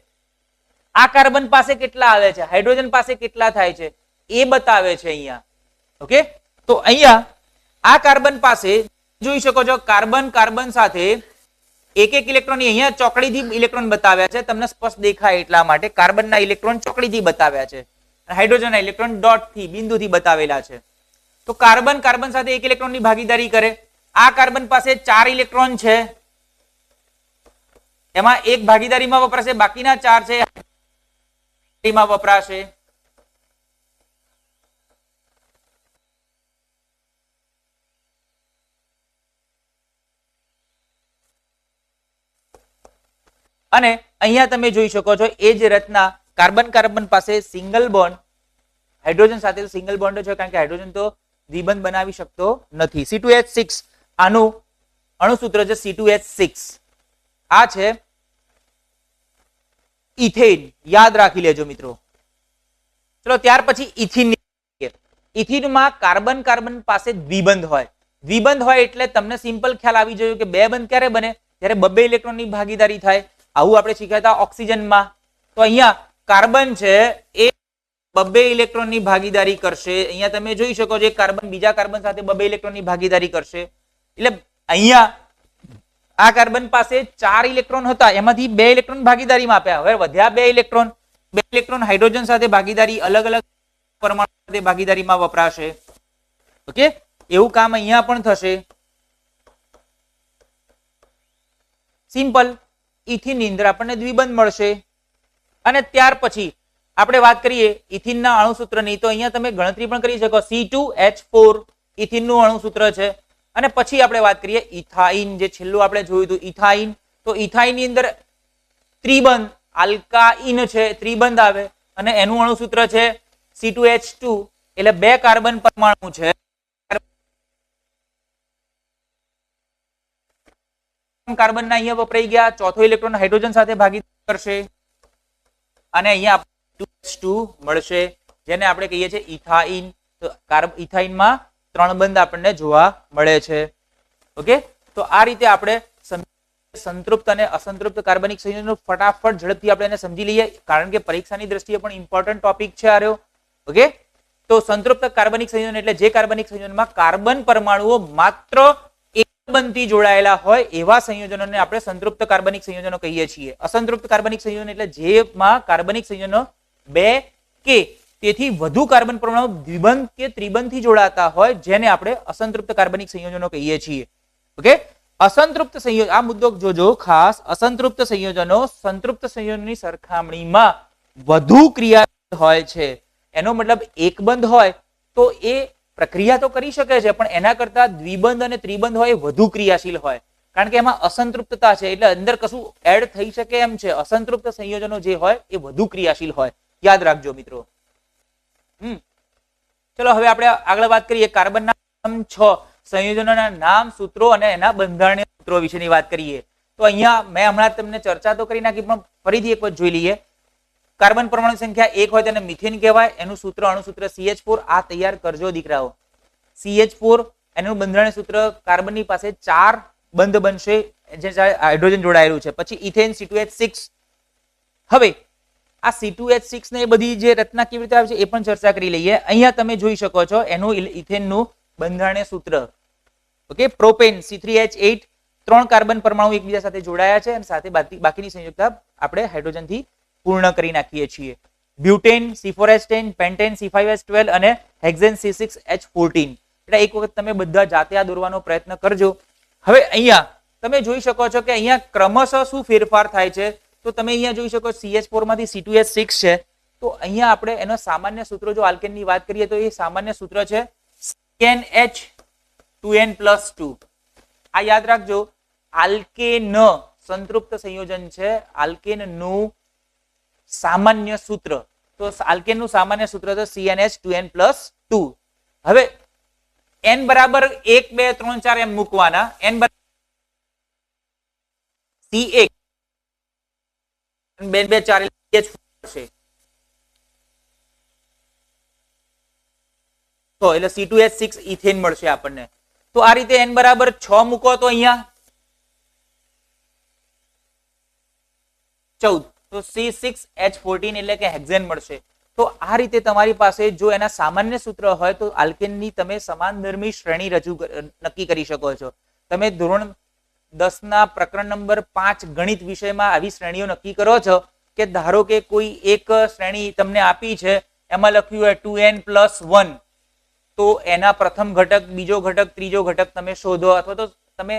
આ કાર્બન પાસે કેટલા આવે છે, હાઇડ્રોજન પાસે કેટલા થાય છે, એ બતાવે છે અહીંયા. ઓકે, તો અહીંયા આ કાર્બન પાસે જોઈ શકો છો, કાર્બન કાર્બન સાથે એક એક ઇલેક્ટ્રોન અહીંયા ચોકડીથી ઇલેક્ટ્રોન બતાવ્યા છે, તમને સ્પષ્ટ દેખાય એટલા માટે. કાર્બનના ઇલેક્ટ્રોન ચોકડીથી બતાવ્યા છે, હાઇડ્રોજનના ઇલેક્ટ્રોન ડોટથી, બિંદુથી બતાવેલા છે. તો કાર્બન કાર્બન સાથે એક ઇલેક્ટ્રોનની ભાગીદારી કરે. આ કાર્બન પાસે 4 ઇલેક્ટ્રોન છે, એમાં એક ભાગીદારીમાં વપરાશે, બાકીના 4 છે માં વપરાશે. અને અહીંયા તમે જોઈ શકો છો એ જ રચના, કાર્બન કાર્બન પાસે સિંગલ બોન્ડ, હાઇડ્રોજન સાથે સિંગલ બોન્ડ છે, કારણ કે હાઇડ્રોજન તો દ્વિબંધ બનાવી શકતો નથી. C2H6 આનું અણુસૂત્ર છે C2H6. આ છે ઇથેન, યાદ રાખી લેજો મિત્રો. ચલો ત્યાર પછી ઇથિન. ઇથિનમાં કાર્બન કાર્બન પાસે દ્વિબંધ હોય. દ્વિબંધ હોય એટલે તમને સિમ્પલ ખ્યાલ આવી ગયો કે બે બંધ ક્યારે બને? જ્યારે બબ્બે ઇલેક્ટ્રોનની ભાગીદારી થાય. આવું આપણે શીખ્યા હતા ઓક્સિજનમાં. તો અહીંયા કાર્બન છે એ બબ્બે ઇલેક્ટ્રોનની ભાગીદારી કરશે. અહીંયા તમે જોઈ શકો છો કાર્બન બીજા કાર્બન સાથે બબ્બે ઇલેક્ટ્રોનની ભાગીદારી કરશે. એટલે અહીંયા આ કાર્બન પાસે 4 ઇલેક્ટ્રોન હતા, એમાંથી 2 ઇલેક્ટ્રોન ભાગીદારીમાં આપ્યા. હવે વધ્યા 2 ઇલેક્ટ્રોન. 2 ઇલેક્ટ્રોન હાઇડ્રોજન સાથે ભાગીદારી, અલગ અલગ પરમાણુ સાથે ભાગીદારીમાં વપરાશે. ઓકે, એવું કામ અહીંયા પણ થશે. સિમ્પલ. ઇથિનની અંદર આપણને દ્વિબંધ મળશે. અને ત્યાર પછી આપણે વાત કરીએ ઇથિનના અણુસૂત્રની, તો અહીંયા તમે ગણતરી પણ કરી શકો. C2H4 ઇથિનનું અણુસૂત્ર છે. અને પછી આપણે વાત કરીએ ઇથાઇન, જે છેલ્લું આપણે જોયું હતું ઇથાઇન. તો ઇથાઇનની અંદર ત્રિબંધ, આલ્કાઇન છે, ત્રિબંધ આવે અને એનું અણુસૂત્ર છે C2H2. એટલે 2 કાર્બન પરમાણુ છે. કાર્બનના અહીંયા વપરાઈ ગયા. ચોથો ઇલેક્ટ્રોન હાઇડ્રોજન સાથે ભાગીદારી કરશે અને અહીંયા H2 મળશે, જેને આપણે કહીએ છીએ ઇથાઇન. તો ઇથાઇનમાં 3 બંધ આપણને જોવા મળે છે. ઓકે, તો આ રીતે આપણે સંતૃપ્ત અને અસંતૃપ્ત કાર્બનિક સંયોજનો ફટાફટ ઝડપથી આપણે એને સમજી લઈએ, કારણ કે પરીક્ષાની દ્રષ્ટિએ પણ ઇમ્પોર્ટન્ટ ટોપિક છે આ રહ્યો. ઓકે, તો સંતૃપ્ત કાર્બનિક સંયોજન એટલે જે કાર્બનિક સંયોજનમાં કાર્બન પરમાણુઓ માત્ર એક બંધથી જોડાયેલા હોય એવા સંયોજનોને આપણે સંતૃપ્ત કાર્બનિક સંયોજનો કહીએ છીએ. અસંતૃપ્ત કાર્બનિક સંયોજન એટલે જેમાં કાર્બનિક સંયોજનો 2 કે તેથી વધુ કાર્બન પરમાણુ દ્વિબંધ કે ત્રિબંધથી જોડાતા હોય, જેને આપણે અસંતૃપ્ત કાર્બનિક સંયોજનો કહીએ છીએ. ઓકે, અસંતૃપ્ત સંયોજન, આ મુદ્દો જોજો ખાસ. અસંતૃપ્ત સંયોજનો સંતૃપ્ત સંયોજનની સરખામણીમાં વધુ ક્રિયાશીલ હોય છે. એનો મતલબ એક બંધ હોય તો એ પ્રક્રિયા તો કરી શકે છે, પણ એના કરતા દ્વિબંધ અને ત્રિબંધ હોય એ વધુ ક્રિયાશીલ હોય, કારણ કે એમાં અસંતૃપ્તતા છે, એટલે અંદર કશું એડ થઈ શકે એમ છે. અસંતૃપ્ત સંયોજનો જે હોય એ વધુ ક્રિયાશીલ હોય, યાદ રાખજો મિત્રો. ચલો હવે આપણે આગળ વાત કરીએ કાર્બનના 6 સંયોજનોના નામ, સૂત્રો અને એના બંધારણીય સૂત્રો વિશેની વાત કરીએ. તો અહીંયા મેં હમણાં તમને ચર્ચા તો કરી નાખી, પણ ફરીથી એક વખત જોઈ લઈએ. કાર્બન પરમાણુ સંખ્યા 1 હોય તેને મિથેન કહેવાય. એનું સૂત્ર અણુસૂત્ર CH4. આ તૈયાર કરજો દીકરાઓ. CH4 એનું બંધારણીય સૂત્ર કાર્બનની પાસે 4 બંધ બનશે જે હાઇડ્રોજન જોડાયેલું છે. પછી ઇથેન C2H6. હવે આ C2H6 ને એ બધી જે રચના કેવી રીતે આવે છે એ પણ ચર્ચા કરી લઈએ. અહીંયા તમે જોઈ શકો છો એનું ઇથેનનું બંધારણીય સૂત્ર. ઓકે, પ્રોપેન C3H8, 3 કાર્બન પરમાણુ એકબીજા સાથે જોડાયા છે અને સાથે બાકીની સંયુક્તતા આપણે હાઇડ્રોજનથી પૂર્ણ કરી નાખીએ છીએ. બ્યુટેન C4H10, પેન્ટેન C5H12 અને હેક્ઝેન C6H14. એટલે એક વખત તમે બધા જાતે આ દોરવાનો પ્રયત્ન કરજો. હવે અહીંયા તમે જોઈ શકો છો કે અહીંયા ક્રમશઃ શું ફેરફાર થાય છે. તો તમે અહીંયા જોઈ શકો CH4 માંથી C2H6 છે. તો અહીંયા આપણે એનો સામાન્ય સૂત્ર જો આલ્કેનની વાત કરીએ તો એ સામાન્ય સૂત્ર છે CnH2n+2. આ યાદ રાખજો, આલ્કેન સંતૃપ્ત સંયોજન છે. આલ્કેનનું સામાન્ય સૂત્ર, તો આલ્કેનનું સામાન્ય સૂત્ર છે CnH2n+2. હવે n બરાબર 1 2 3 4 એમ મૂકવાના. n બરાબર C1 2 2 4 છે તો એટલે C2H6 ઇથેન મળશે આપણને. તો આ રીતે n બરાબર 6 મૂકો તો અહીંયા 14 તો C6H14 એટલે કે હેક્ઝેન મળશે. તો આ રીતે તમારી પાસે જો એના સામાન્ય સૂત્ર હોય તો આલ્કેનની તમે સમાનધર્મી શ્રેણી નક્કી કરી શકો છો. તમે ધોરણ 10 ના પ્રકરણ નંબર 5 ગણિત વિષયમાં આવી શ્રેણીઓ નક્કી કરો છો કે ધારો કે કોઈ એક શ્રેણી તમને આપી છે, એમાં લખ્યું હોય 2n+1, તો એના પ્રથમ ઘટક, બીજો ઘટક, ત્રીજો ઘટક તમે શોધો અથવા તો તમે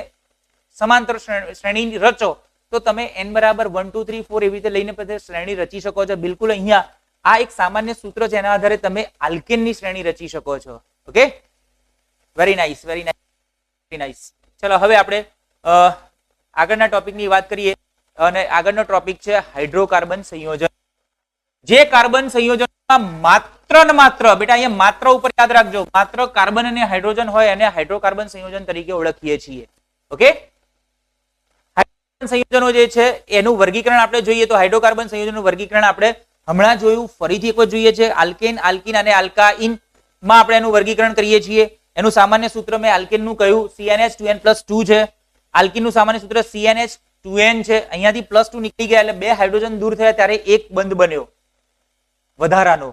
સમાંતર શ્રેણી રચો તો તમે n બરાબર 1 2 3 4 એવી રીતે લઈને પછી શ્રેણી રચી શકો છો. બિલકુલ અહીંયા આ એક સામાન્ય સૂત્ર છે, એના આધારે તમે આલ્કેનની શ્રેણી રચી શકો છો. Okay, very nice, very nice, very nice. ચલો હવે આપણે આગળના ટોપિકની વાત કરીએ અને આગળનો ટોપિક છે હાઇડ્રોકાર્બન સંયોજન. જે કાર્બન સંયોજનમાં માત્ર ને માત્ર, બેટા અહીંયા માત્ર ઉપર યાદ રાખજો, માત્ર કાર્બન અને હાઇડ્રોજન હોય અને હાઇડ્રોકાર્બન સંયોજન તરીકે ઓળખીએ છીએ. ઓકે, હાઇડ્રોકાર્બન સંયોજનો જે છે એનું વર્ગીકરણ આપણે જોઈએ તો હાઇડ્રોકાર્બન સંયોજનનું વર્ગીકરણ આપણે હમણાં જોયું, ફરીથી એક વખત જોઈએ છે. આલ્કેન, આલ્કીન અને આલ્કાઇન માં આપણે એનું વર્ગીકરણ કરીએ છીએ. એનું સામાન્ય સૂત્ર મેં આલ્કેનનું કહ્યું CnH2n+2 છે. આલ્કીનનું સામાન્ય સૂત્ર CnH2n છે. અહીંયાથી +2 નીકળી ગયા એટલે 2 હાઇડ્રોજન દૂર થયા ત્યારે એક બંધ બન્યો વધારાનો.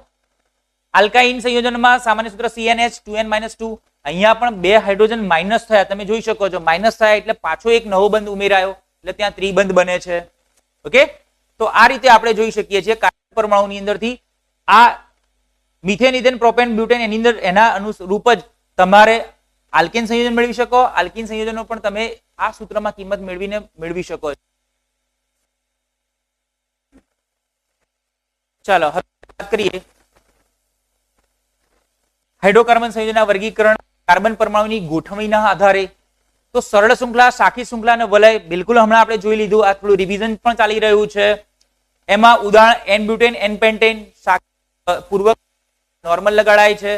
આલ્કાઇન સંયોજનમાં સામાન્ય સૂત્ર CnH2n-2. અહીંયા પણ 2 હાઇડ્રોજન માઇનસ થયા, તમે જોઈ શકો છો. માઇનસ થયા એટલે પાછો એક નવો બંધ ઉમેરાયો એટલે ત્યાં ત્રિબંધ બને છે. ઓકે, તો આ રીતે આપણે જોઈ શકીએ છીએ કાર્બન પરમાણુની અંદરથી આ મિથેન, ઇથેન, પ્રોપેન, બ્યુટેન એની અંદર એના અનુરૂપ જ તમારે આલ્કેન સંયોજન મેળવી શકો. આલ્કીન સંયોજનો પણ તમે આ સૂત્રમાં કિંમત મેળવી શકો છો. ચાલો હવે વાત કરીએ હાઇડ્રોકાર્બન સંયોજનના વર્ગીકરણ કાર્બન પરમાણુની ગોઠવણીના આધારે. તો સરળ શૃંખલા, શાખી શૃંખલા અને વલય બિલકુલ હમણાં આપણે જોઈ લીધું. આ થોડું રિવિઝન પણ ચાલી રહ્યું છે. એમાં ઉદાહરણ n બ્યુટેન, n પેન્ટેન પૂર્વક નોર્મલ લગાડાય છે.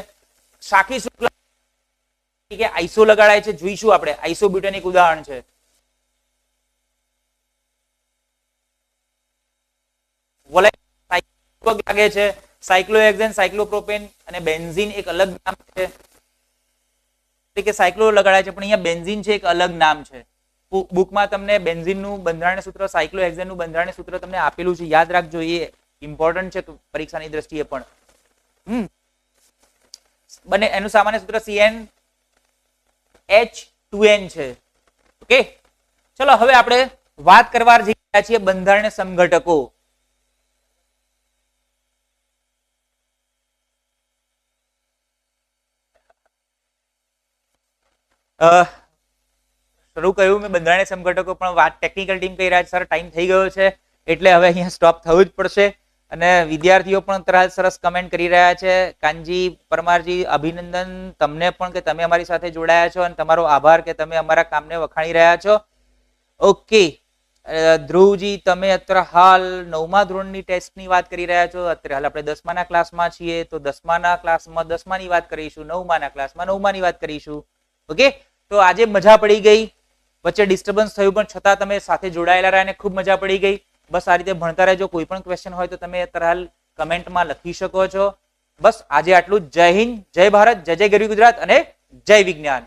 શાખી શૃંખલા કે આઈસો લગાડાય છે, જોઈશું આપણે. આઈસોબ્યુટેન એક ઉદાહરણ છે. વલય લાગે છે. સાયક્લોહેક્સેન, સાયક્લોપ્રોપેન અને બેન્ઝીન એક અલગ નામ છે. કે સાયક્લો લગાડાય છે પણ અહીંયા બેન્ઝીન છે એક અલગ નામ છે. બુકમાં તમને બેન્ઝીનનું બંધારણીય સૂત્ર, સાયક્લોહેક્સેનનું બંધારણીય સૂત્ર તમને આપેલું છે, યાદ રાખજો. એ ઇમ્પોર્ટન્ટ છે પરીક્ષાની દ્રષ્ટિએ પણ. બને એનું સામાન્ય સૂત્ર CnH2n છે. ઓકે, ચલો હવે આપણે વાત કરવા જઈ રહ્યા છીએ બંધારણીય સમઘટકો. શરૂ કર્યું મેં બંધારણીય સમઘટકો, પણ વાત ટેકનિકલ ટીમ કહી રહ્યા છે સર ટાઈમ થઈ ગયો છે એટલે હવે અહીંયા સ્ટોપ થવું જ પડશે. અને વિદ્યાર્થીઓ પણ સરસ કમેન્ટ કરી રહ્યા છે. કાનજી પરમારજી, અભિનંદન તમને પણ કે તમે અમારી સાથે જોડાયા છો અને તમારો આભાર કે તમે અમારા કામને વખાણી રહ્યા છો. ઓકે, ધ્રુવજી તમે અત્યારે હાલ 9મા ધોરણની ટેસ્ટની વાત કરી રહ્યા છો. અત્યારે હાલ આપણે 10માના ક્લાસમાં છીએ તો 10માના ક્લાસમાં 10માની વાત કરીશું, 9માના ક્લાસમાં 9માની વાત કરીશું. ઓકે, તો આજે મજા પડી ગઈ, વચ્ચે ડિસ્ટર્બન્સ થયું પણ છતાં તમે સાથે જોડાયેલા રહ્યા અને ખૂબ મજા પડી ગઈ. બસ આ રીતે ભણતા રહેજો. કોઈ પણ ક્વેશ્ચન હોય તો તમે અત્યારે કમેન્ટમાં લખી શકો છો. બસ આજે આટલું જ. જય હિન્દ, જય ભારત, જય જય ગરવી ગુજરાત અને જય વિજ્ઞાન.